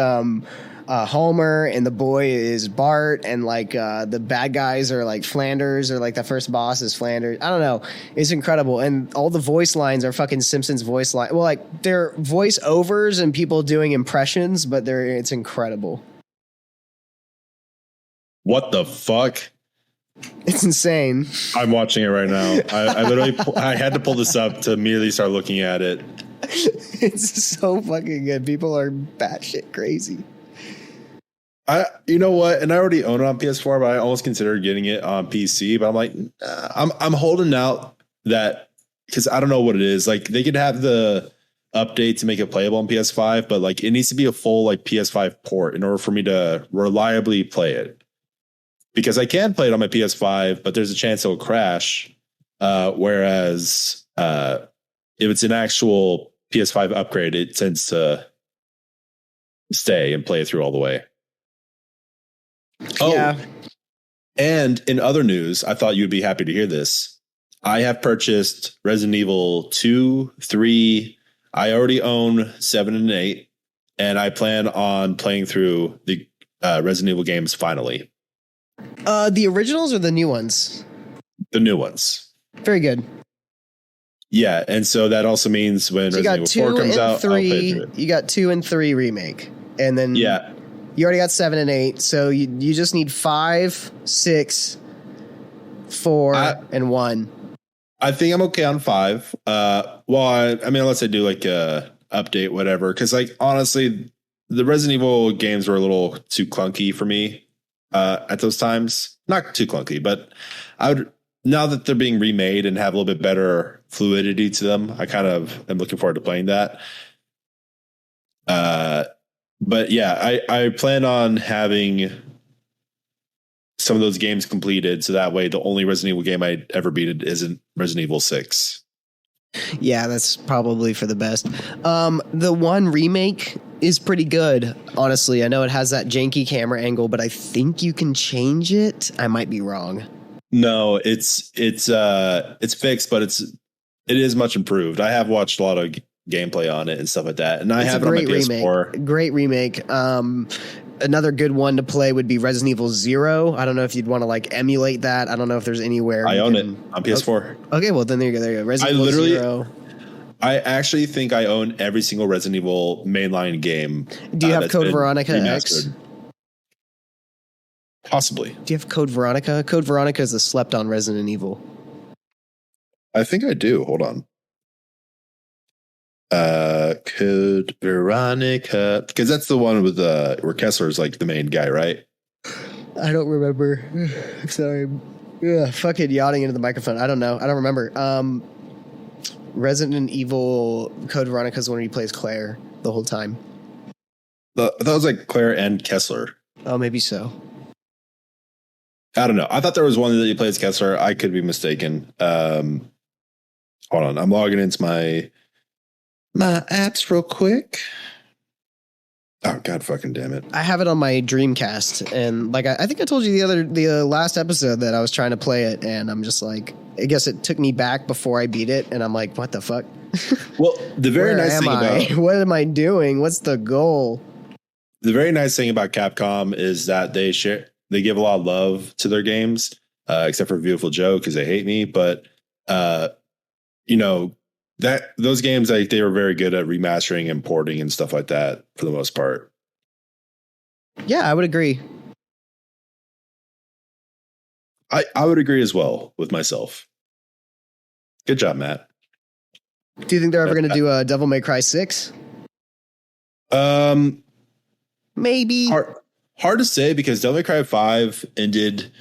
Homer and the boy is Bart, and the bad guys are Flanders, or the first boss is Flanders. I don't know. It's incredible. And all the voice lines are fucking Simpsons voice line. Well, they're voice overs and people doing impressions, but it's incredible. What the fuck? It's insane. I'm watching it right now. I literally I had to pull this up to immediately start looking at it. It's so fucking good. People are batshit crazy. You know what? And I already own it on PS4, but I almost considered getting it on PC. But I'm like, I'm holding out that, because I don't know what it is. They could have the update to make it playable on PS5, but it needs to be a full PS5 port in order for me to reliably play it. Because I can play it on my PS5, but there's a chance it'll crash. Whereas if it's an actual PS5 upgrade, it tends to stay and play it through all the way. Yeah. Oh, and in other news, I thought you'd be happy to hear this. I have purchased Resident Evil 2, 3. I already own 7 and 8, and I plan on playing through the Resident Evil games finally. The originals or the new ones? The new ones. Very good. Yeah, and so that also means when Resident Evil 4 comes out, I'll play through it. You got 2 and 3 remake, and then you already got 7 and 8, so you just need 5, 6, 4, and 1. I think I'm okay on 5. Unless I do a update, whatever. Because honestly, the Resident Evil games were a little too clunky for me at those times. Not too clunky, but now that they're being remade and have a little bit better fluidity to them, I kind of am looking forward to playing that. But yeah, I plan on having some of those games completed, so that way the only Resident Evil game I ever beat isn't Resident Evil 6. Yeah, that's probably for the best. The one remake is pretty good, honestly. I know it has that janky camera angle, but I think you can change it. I might be wrong. No, it's fixed, but it is much improved. I have watched a lot of gameplay on it and stuff like that, and I have it on my PS4. Great remake. Another good one to play would be Resident Evil 0. I don't know if you'd want to like emulate that. I don't know if there's anywhere. I own it on PS4. Okay, well then there you go. Resident Evil 0. I actually think I own every single Resident Evil mainline game. Do you have Code Veronica remastered. X? Possibly. Do you have Code Veronica? Code Veronica is the slept on Resident Evil. I think I do. Hold on. Code Veronica, because that's the one with where Kessler's like the main guy, right? I don't remember. Sorry. Fucking yawning into the microphone. I don't know. I don't remember. Resident Evil Code Veronica is the one where he plays Claire the whole time. That was like Claire and Kessler. Oh, maybe so. I don't know. I thought there was one that he plays Kessler. I could be mistaken. Hold on. I'm logging into my apps real quick. Oh God, fucking damn it! I have it on my Dreamcast, and like I think I told you the last episode that I was trying to play it, and I'm just like, I guess it took me back before I beat it, and I'm like, what the fuck? Well, the very nice thing about what am I doing? What's the goal? The very nice thing about Capcom is that they give a lot of love to their games, except for Beautiful Joe because they hate me, but you know. That those games, like they were very good at remastering and porting and stuff like that for the most part. Yeah, I would agree. I would agree as well with myself. Good job, Matt. Do you think they're ever going to do a Devil May Cry 6? Maybe. Hard to say because Devil May Cry 5 ended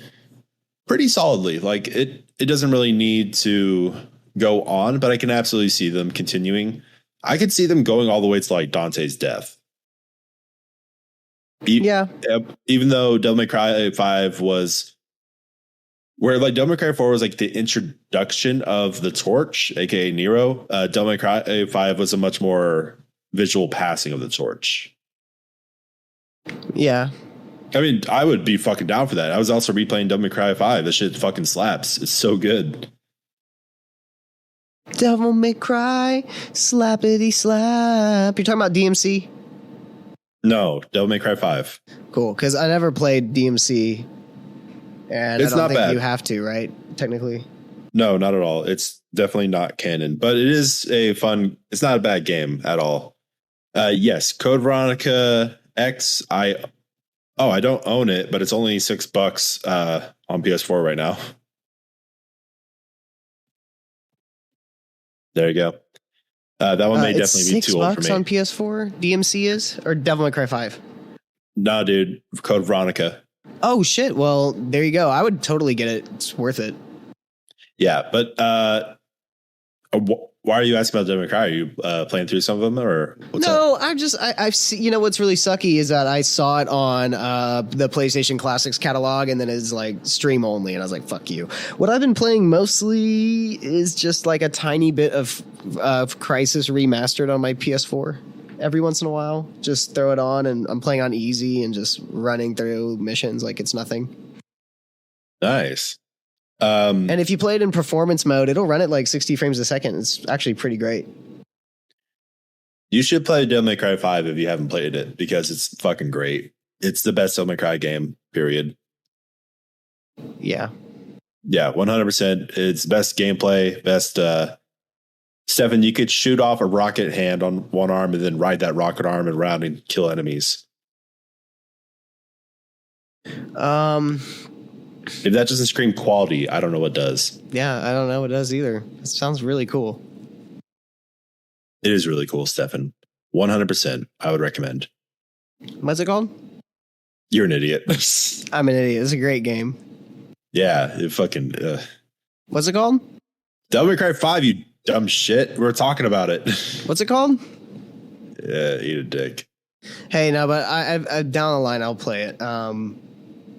pretty solidly. Like it doesn't really need to go on, but I can absolutely see them continuing. I could see them going all the way to like Dante's death. Yeah. Even though Devil May Cry 5 was where like Devil May Cry 4 was like the introduction of the torch, aka Nero. Devil May Cry 5 was a much more visual passing of the torch. Yeah. I mean, I would be fucking down for that. I was also replaying Devil May Cry 5. This shit fucking slaps. It's so good. Devil May Cry, slappity slap. You're talking about DMC? No, Devil May Cry 5. Cool, because I never played DMC, and it's I don't not think bad. You have to, right? Technically. No, not at all. It's definitely not canon, but it is a fun. It's not a bad game at all. Yes, Code Veronica X. I don't own it, but it's only $6 on PS4 right now. There you go. That one may definitely be too old for me. $6 on PS4. DMC is or Devil May Cry 5. Nah, dude. Code Veronica. Oh shit! Well, there you go. I would totally get it. It's worth it. Yeah, but why are you asking about Devil May Cry? Are you playing through some of them, or what's up? I've seen. You know what's really sucky is that I saw it on the PlayStation Classics catalog, and then it's like stream only, and I was like, "Fuck you." What I've been playing mostly is just like a tiny bit of Crysis Remastered on my PS4. Every once in a while, just throw it on, and I'm playing on easy and just running through missions like it's nothing. Nice. And if you play it in performance mode, it'll run at like 60 frames a second. It's actually pretty great. You should play Devil May Cry 5 if you haven't played it because it's fucking great. It's the best Devil May Cry game, period. Yeah. Yeah, 100%. It's best gameplay, best. Stefan, you could shoot off a rocket hand on one arm and then ride that rocket arm around and kill enemies. If that doesn't scream quality, I don't know what does. Yeah, I don't know what it does either. It sounds really cool. It is really cool, Stefan. 100%. I would recommend. What's it called? You're an idiot. I'm an idiot. It's a great game. Yeah, it fucking. What's it called? Devil May Cry 5, you dumb shit. We're talking about it. What's it called? Yeah, eat a dick. Hey, no, but I down the line, I'll play it.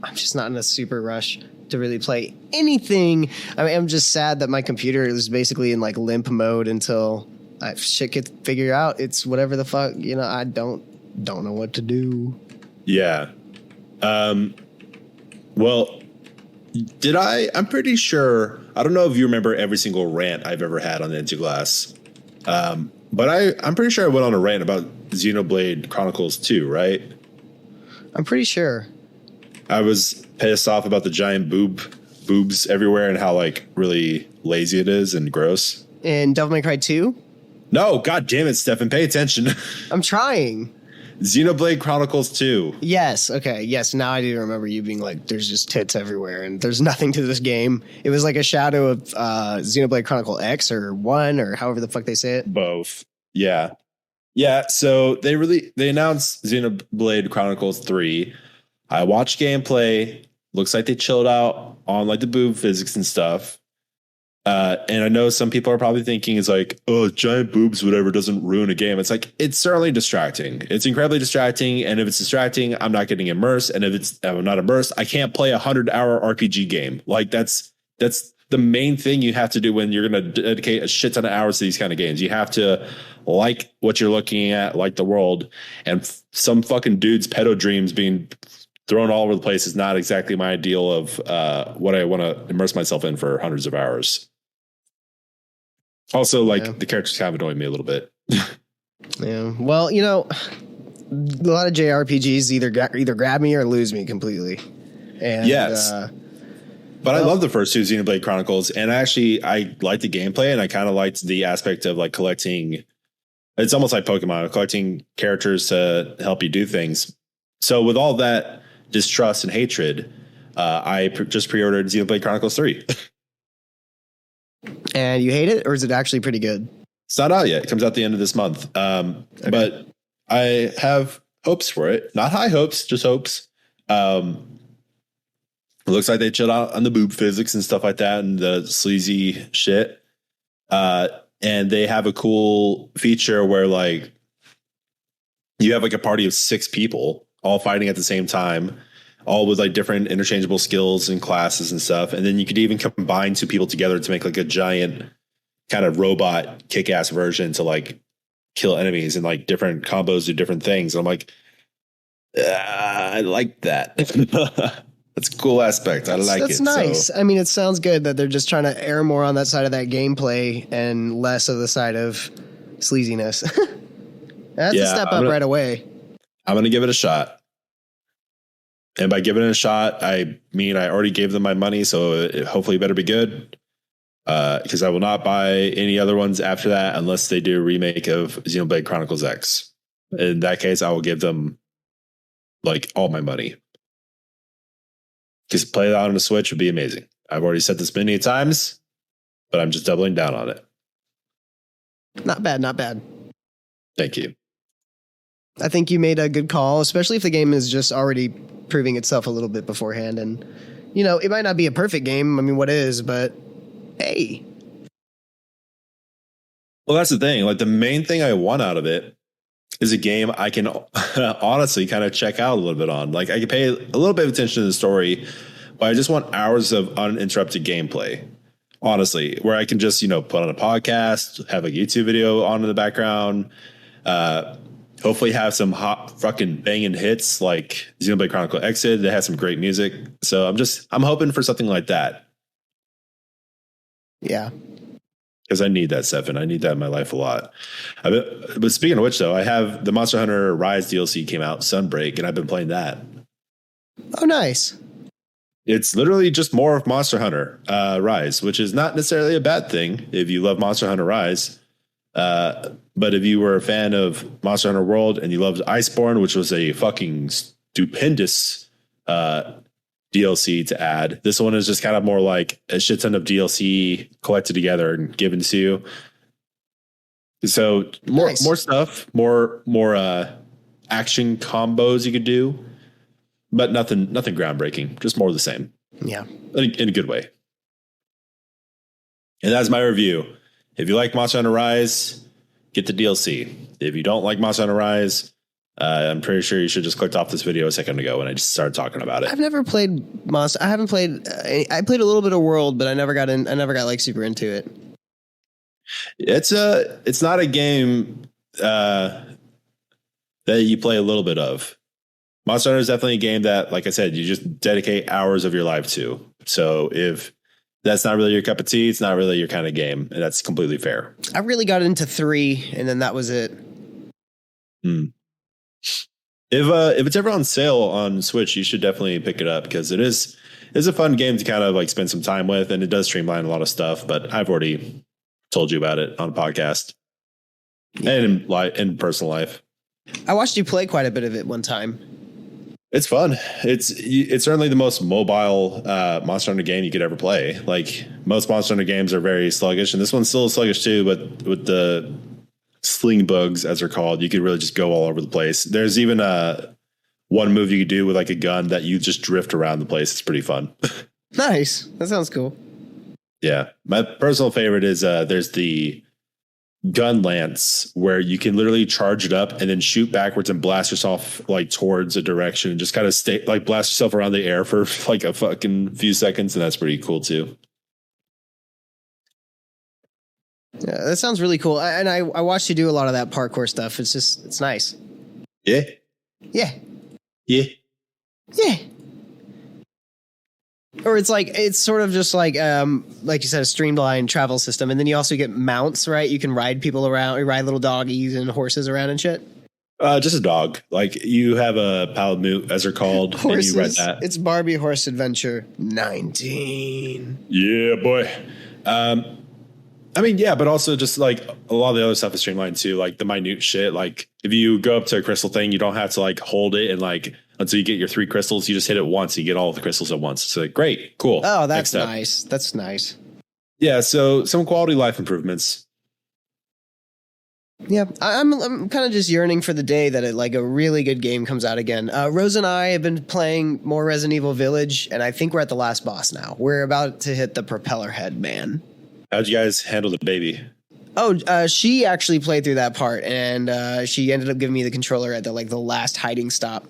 I'm just not in a super rush to really play anything. I mean, I'm just sad that my computer is basically in like limp mode until shit gets figured out. It's whatever the fuck, I don't know what to do. Yeah. Well, I'm pretty sure, I don't know if you remember every single rant I've ever had on Into Glass. But I'm pretty sure I went on a rant about Xenoblade Chronicles 2, right? I'm pretty sure. I was pissed off about the giant boobs everywhere and how like really lazy it is and gross. In Devil May Cry 2? No, god damn it, Stefan, pay attention. I'm trying. Xenoblade Chronicles 2. Yes, okay, yes, now I do remember you being like, there's just tits everywhere and there's nothing to this game. It was like a shadow of Xenoblade Chronicle X or 1 or however the fuck they say it. Both. Yeah. Yeah, so they announced Xenoblade Chronicles 3. I watched gameplay. Looks like they chilled out on like the boob physics and stuff. And I know some people are probably thinking it's like, oh, giant boobs, whatever, doesn't ruin a game. It's like, it's certainly distracting. It's incredibly distracting. And if it's distracting, I'm not getting immersed. And if I'm not immersed, I can't play a 100-hour RPG game. Like that's the main thing you have to do when you're going to dedicate a shit ton of hours to these kind of games. You have to like what you're looking at, like the world, and some fucking dude's pedo dreams being thrown all over the place is not exactly my ideal of what I want to immerse myself in for hundreds of hours. Also, like, the characters kind of annoy me a little bit. Yeah. Well, a lot of JRPGs either grab me or lose me completely. And, yes. But I love the first two Xenoblade Chronicles, and I liked the gameplay, and I kind of liked the aspect of like collecting. It's almost like Pokemon, collecting characters to help you do things. So with all that distrust and hatred, I just pre-ordered Xenoblade Chronicles 3. And you hate it, or is it actually pretty good? It's not out yet. It comes out the end of this month. Okay. But I have hopes for it. Not high hopes, just hopes. It looks like they chilled out on the boob physics and stuff like that and the sleazy shit. And they have a cool feature where like you have like a party of 6 people all fighting at the same time, all with like different interchangeable skills and classes and stuff. And then you could even combine 2 people together to make like a giant kind of robot kick-ass version to like kill enemies, and like different combos do different things. And I'm like, I like that. That's a cool aspect. I like it. That's nice. So, I mean, it sounds good that they're just trying to err more on that side of that gameplay and less of the side of sleaziness. That's a step up right away. I'm going to give it a shot. And by giving it a shot, I mean I already gave them my money, so it hopefully better be good. Because I will not buy any other ones after that unless they do a remake of Xenoblade Chronicles X. In that case, I will give them like all my money. Because play that on the Switch would be amazing. I've already said this many times, but I'm just doubling down on it. Not bad, not bad. Thank you. I think you made a good call, especially if the game is just already proving itself a little bit beforehand. And, it might not be a perfect game. I mean, what is, but hey. Well, that's the thing. Like, the main thing I want out of it is a game I can honestly kind of check out a little bit on. Like, I can pay a little bit of attention to the story, but I just want hours of uninterrupted gameplay. Honestly, where I can just, put on a podcast, have a YouTube video on in the background, hopefully have some hot fucking banging hits like Xenoblade Chronicle X did. They have some great music. So I'm hoping for something like that. Yeah. Because I need that, Stefan. I need that in my life a lot. But speaking of which, though, I have the Monster Hunter Rise DLC came out, Sunbreak, and I've been playing that. Oh, nice. It's literally just more of Monster Hunter Rise, which is not necessarily a bad thing if you love Monster Hunter Rise. But if you were a fan of Monster Hunter World and you loved Iceborne, which was a fucking stupendous DLC to add, this one is just kind of more like a shit ton of DLC collected together and given to you. So more stuff, more action combos you could do, but nothing groundbreaking, just more of the same. Yeah, in a good way. And that's my review. If you like Monster Hunter Rise, get the DLC. If you don't like Monster Hunter Rise, I'm pretty sure you should just clicked off this video a second ago when I just started talking about it. I've never played Monster. I haven't played. I played a little bit of World, but I never got in. I never got like super into it. It's not a game that you play a little bit of. Monster Hunter is definitely a game that, like I said, you just dedicate hours of your life to. So if that's not really your cup of tea, it's not really your kind of game, and that's completely fair. I really got into 3, and then that was it. If it's ever on sale on Switch, you should definitely pick it up because it's a fun game to kind of like spend some time with, and it does streamline a lot of stuff. But I've already told you about it on a podcast and in personal life. I watched you play quite a bit of it one time. It's fun. It's certainly the most mobile Monster Hunter game you could ever play. Like most Monster Hunter games are very sluggish, and this one's still sluggish too. But with the sling bugs, as they're called, you could really just go all over the place. There's even one move you could do with like a gun that you just drift around the place. It's pretty fun. Nice. That sounds cool. Yeah, my personal favorite is there's the gun lance where you can literally charge it up and then shoot backwards and blast yourself like towards a direction and just kind of stay like blast yourself around the air for like a fucking few seconds, and that's pretty cool too. Yeah, that sounds really cool. And I watched you do a lot of that parkour stuff. It's nice. Yeah. Yeah. Yeah. Yeah. Or it's sort of just like you said, a streamlined travel system. And then you also get mounts, right? You can ride people around, you ride little doggies and horses around and shit. Just a dog. Like you have a Palamute, as they're called. Horses. And you ride that. It's Barbie Horse Adventure 19. Yeah, boy. I mean, yeah, but also just like a lot of the other stuff is streamlined too, like the minute shit. Like if you go up to a crystal thing, you don't have to like hold it and like until you get your 3 crystals, you just hit it once, you get all of the crystals at once. So like, great, cool. Oh, that's nice. That's nice. Yeah, so some quality life improvements. Yeah, I'm kind of just yearning for the day that a really good game comes out again. Rose and I have been playing more Resident Evil Village, and I think we're at the last boss now. We're about to hit the propeller head man. How'd you guys handle the baby? Oh, she actually played through that part, and she ended up giving me the controller at the last hiding stop.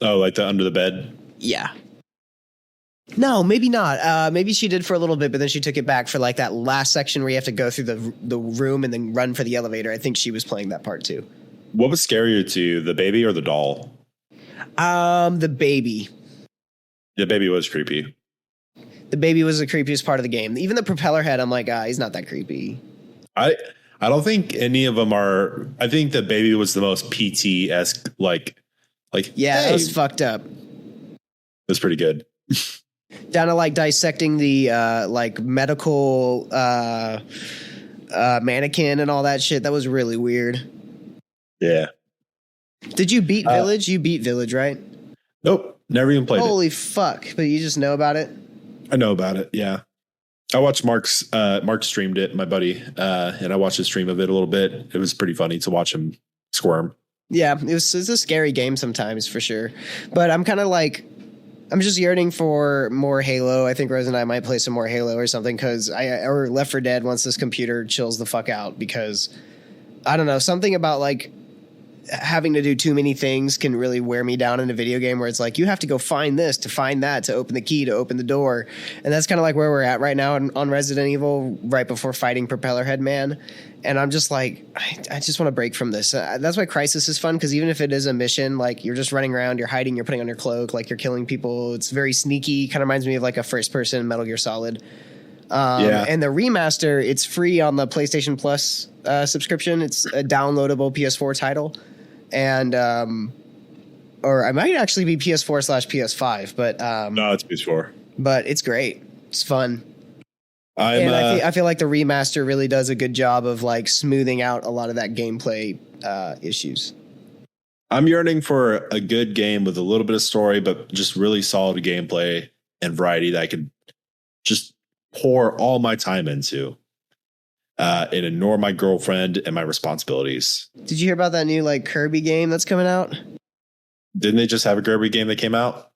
Oh, like the under the bed? Yeah. No, maybe not. Maybe she did for a little bit, but then she took it back for like that last section where you have to go through the room and then run for the elevator. I think she was playing that part too. What was scarier to you, the baby or the doll? The baby. The baby was creepy. The baby was the creepiest part of the game. Even the propeller head, I'm like, he's not that creepy. I don't think any of them are. I think the baby was the most PT-esque, like yeah, hey, that was fucked up. It was pretty good. Down to like dissecting the medical mannequin and all that shit. That was really weird. Yeah. Did you beat Village? You beat Village, right? Nope. Never even played it. Holy fuck. But you just know about it? I know about it. Yeah. I watched Mark streamed it, my buddy, and I watched his stream of it a little bit. It was pretty funny to watch him squirm. Yeah, it's a scary game sometimes for sure. But I'm kind of like, I'm just yearning for more Halo. I think Rose and I might play some more Halo or something or Left 4 Dead once this computer chills the fuck out, because I don't know, something about like having to do too many things can really wear me down in a video game where it's like you have to go find this to find that to open the key to open the door. And that's kind of like where we're at right now on Resident Evil right before fighting Propeller Head Man. And I'm just like, I just want to break from this. That's why Crisis is fun, because even if it is a mission, like you're just running around, you're hiding, you're putting on your cloak, like you're killing people. It's very sneaky. Kind of reminds me of like a first person Metal Gear Solid. And the remaster, it's free on the PlayStation Plus subscription. It's a downloadable PS4 title. And or I might actually be PS4/PS5, but no, it's PS4. But it's great. It's fun. I feel like the remaster really does a good job of like smoothing out a lot of that gameplay issues. I'm yearning for a good game with a little bit of story, but just really solid gameplay and variety that I could just pour all my time into. And ignore my girlfriend and my responsibilities. Did you hear about that new like Kirby game that's coming out? Didn't they just have a Kirby game that came out?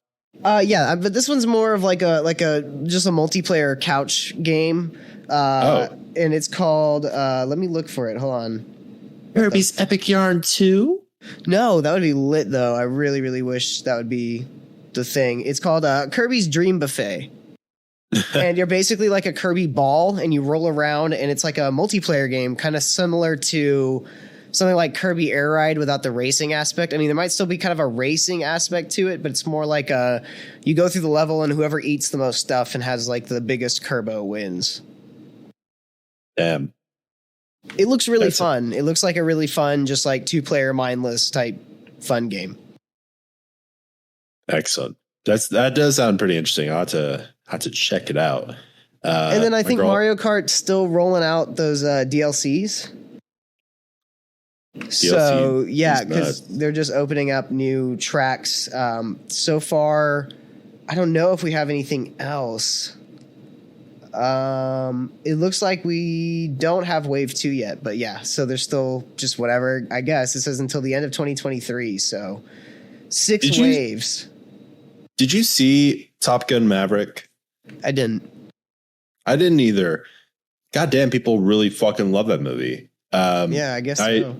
Yeah, but this one's more of like a just a multiplayer couch game. And it's called let me look for it. Hold on. Kirby's Epic Yarn 2? No, that would be lit though. I really, really wish that would be the thing. It's called Kirby's Dream Buffet. And you're basically like a Kirby ball and you roll around and it's like a multiplayer game, kind of similar to something like Kirby Air Ride without the racing aspect. I mean, there might still be kind of a racing aspect to it, but it's more like you go through the level and whoever eats the most stuff and has like the biggest Kerbo wins. Damn. It looks really fun. It looks like a really fun, just like 2-player mindless type fun game. Excellent. That does sound pretty interesting. I'll have to check it out. And then I think Mario Kart's still rolling out those DLCs. So yeah, because they're just opening up new tracks. So far, I don't know if we have anything else. It looks like we don't have Wave 2 yet, but yeah, so there's still just whatever. I guess it says until the end of 2023. So 6 waves. Did you see Top Gun Maverick? I didn't either. Goddamn, people really fucking love that movie. Yeah, I guess so.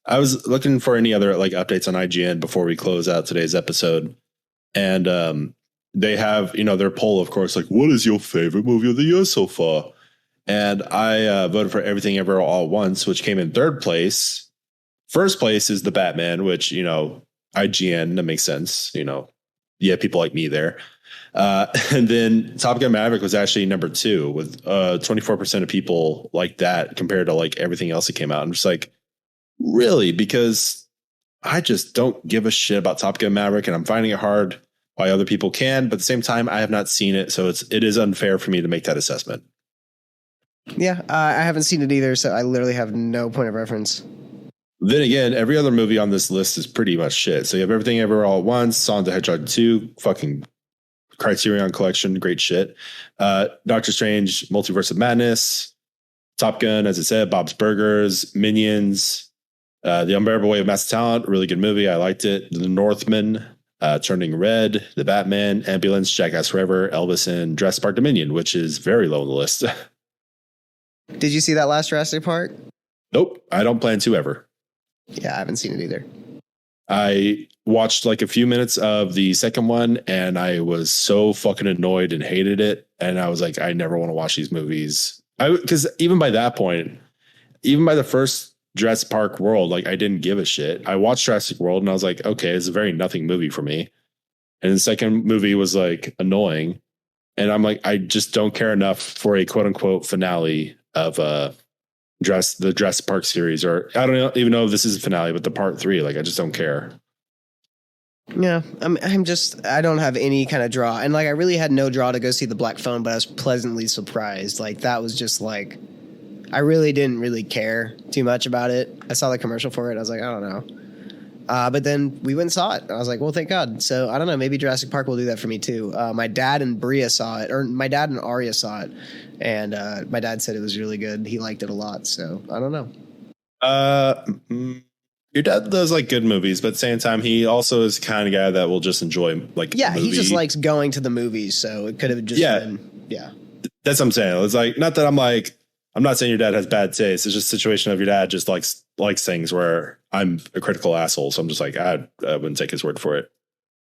I was looking for any other like updates on IGN before we close out today's episode. And they have, their poll, of course, like, what is your favorite movie of the year so far? And I voted for Everything Ever All at Once, which came in 3rd place. 1st place is The Batman, which, IGN, that makes sense. Yeah, people like me there. And then Top Gun Maverick was actually number 2 with 24% of people like that compared to like everything else that came out. I'm just like, really? Because I just don't give a shit about Top Gun Maverick, and I'm finding it hard why other people can. But at the same time, I have not seen it, so it is unfair for me to make that assessment. Yeah, I haven't seen it either, so I literally have no point of reference. Then again, every other movie on this list is pretty much shit. So you have Everything Ever All at Once, Sonic the Hedgehog 2, fucking Criterion Collection, great shit. Doctor Strange, Multiverse of Madness, Top Gun, as I said, Bob's Burgers, Minions, The Unbearable Weight of Massive Talent, really good movie. I liked it. The Northman, Turning Red, The Batman, Ambulance, Jackass Forever, Elvis, and Jurassic Park Dominion, which is very low on the list. Did you see that last Jurassic Park? Nope, I don't plan to ever. Yeah, I haven't seen it either. I watched like a few minutes of the second one and I was so fucking annoyed and hated it. And I was like, I never want to watch these movies. Because even by that point, even by the first Jurassic Park World, like I didn't give a shit. I watched Jurassic World and I was like, okay, it's a very nothing movie for me. And the second movie was like annoying. And I'm like, I just don't care enough for a quote unquote finale of the Jurassic Park series, or I don't even know if this is a finale, but the part 3, like I just don't care. Yeah, I don't have any kind of draw, and like I really had no draw to go see the Black Phone, but I was pleasantly surprised. Like that was just like, I really didn't really care too much about it. I saw the commercial for it, I was like, I don't know. But then we went and saw it. I was like, well, thank God. So I don't know, maybe Jurassic Park will do that for me too. My dad and Bria saw it, or my dad and Arya saw it, and my dad said it was really good. He liked it a lot. So I don't know. Your dad does like good movies, but at the same time, he also is the kind of guy that will just enjoy like yeah, he just likes going to the movies. So it could have just been That's what I'm saying. It's like not that I'm not saying your dad has bad taste. It's just a situation of your dad just likes things where I'm a critical asshole. So I'm just like, I wouldn't take his word for it.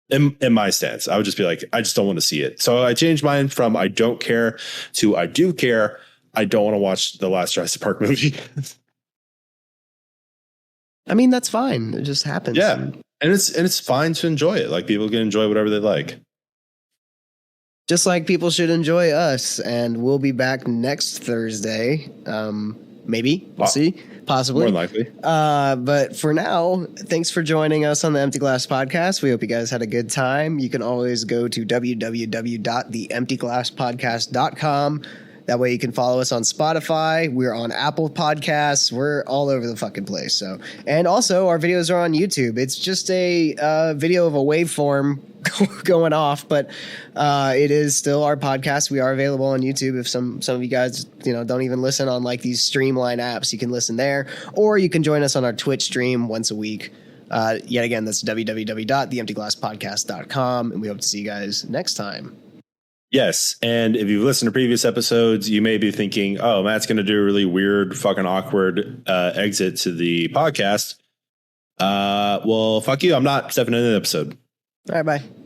In my stance, I would just be like, I just don't want to see it. So I changed mine from I don't care to I do care. I don't want to watch the last Jurassic Park movie. I mean, that's fine. It just happens. Yeah. And it's fine to enjoy it. Like people can enjoy whatever they like. Just like people should enjoy us. And we'll be back next Thursday. Maybe. We'll see. Possibly. More likely. But for now, thanks for joining us on the Empty Glass Podcast. We hope you guys had a good time. You can always go to www.theemptyglasspodcast.com. That way you can follow us on Spotify. We're on Apple Podcasts. We're all over the fucking place. So, and also our videos are on YouTube. It's just a video of a waveform going off, but it is still our podcast. We are available on YouTube. If some of you guys, don't even listen on like these Streamline apps, you can listen there, or you can join us on our Twitch stream once a week. Yet again, that's www.theemptyglasspodcast.com, and we hope to see you guys next time. Yes, and if you've listened to previous episodes, you may be thinking, oh, Matt's going to do a really weird, fucking awkward exit to the podcast. Well, fuck you. I'm not stepping into the episode. All right, bye.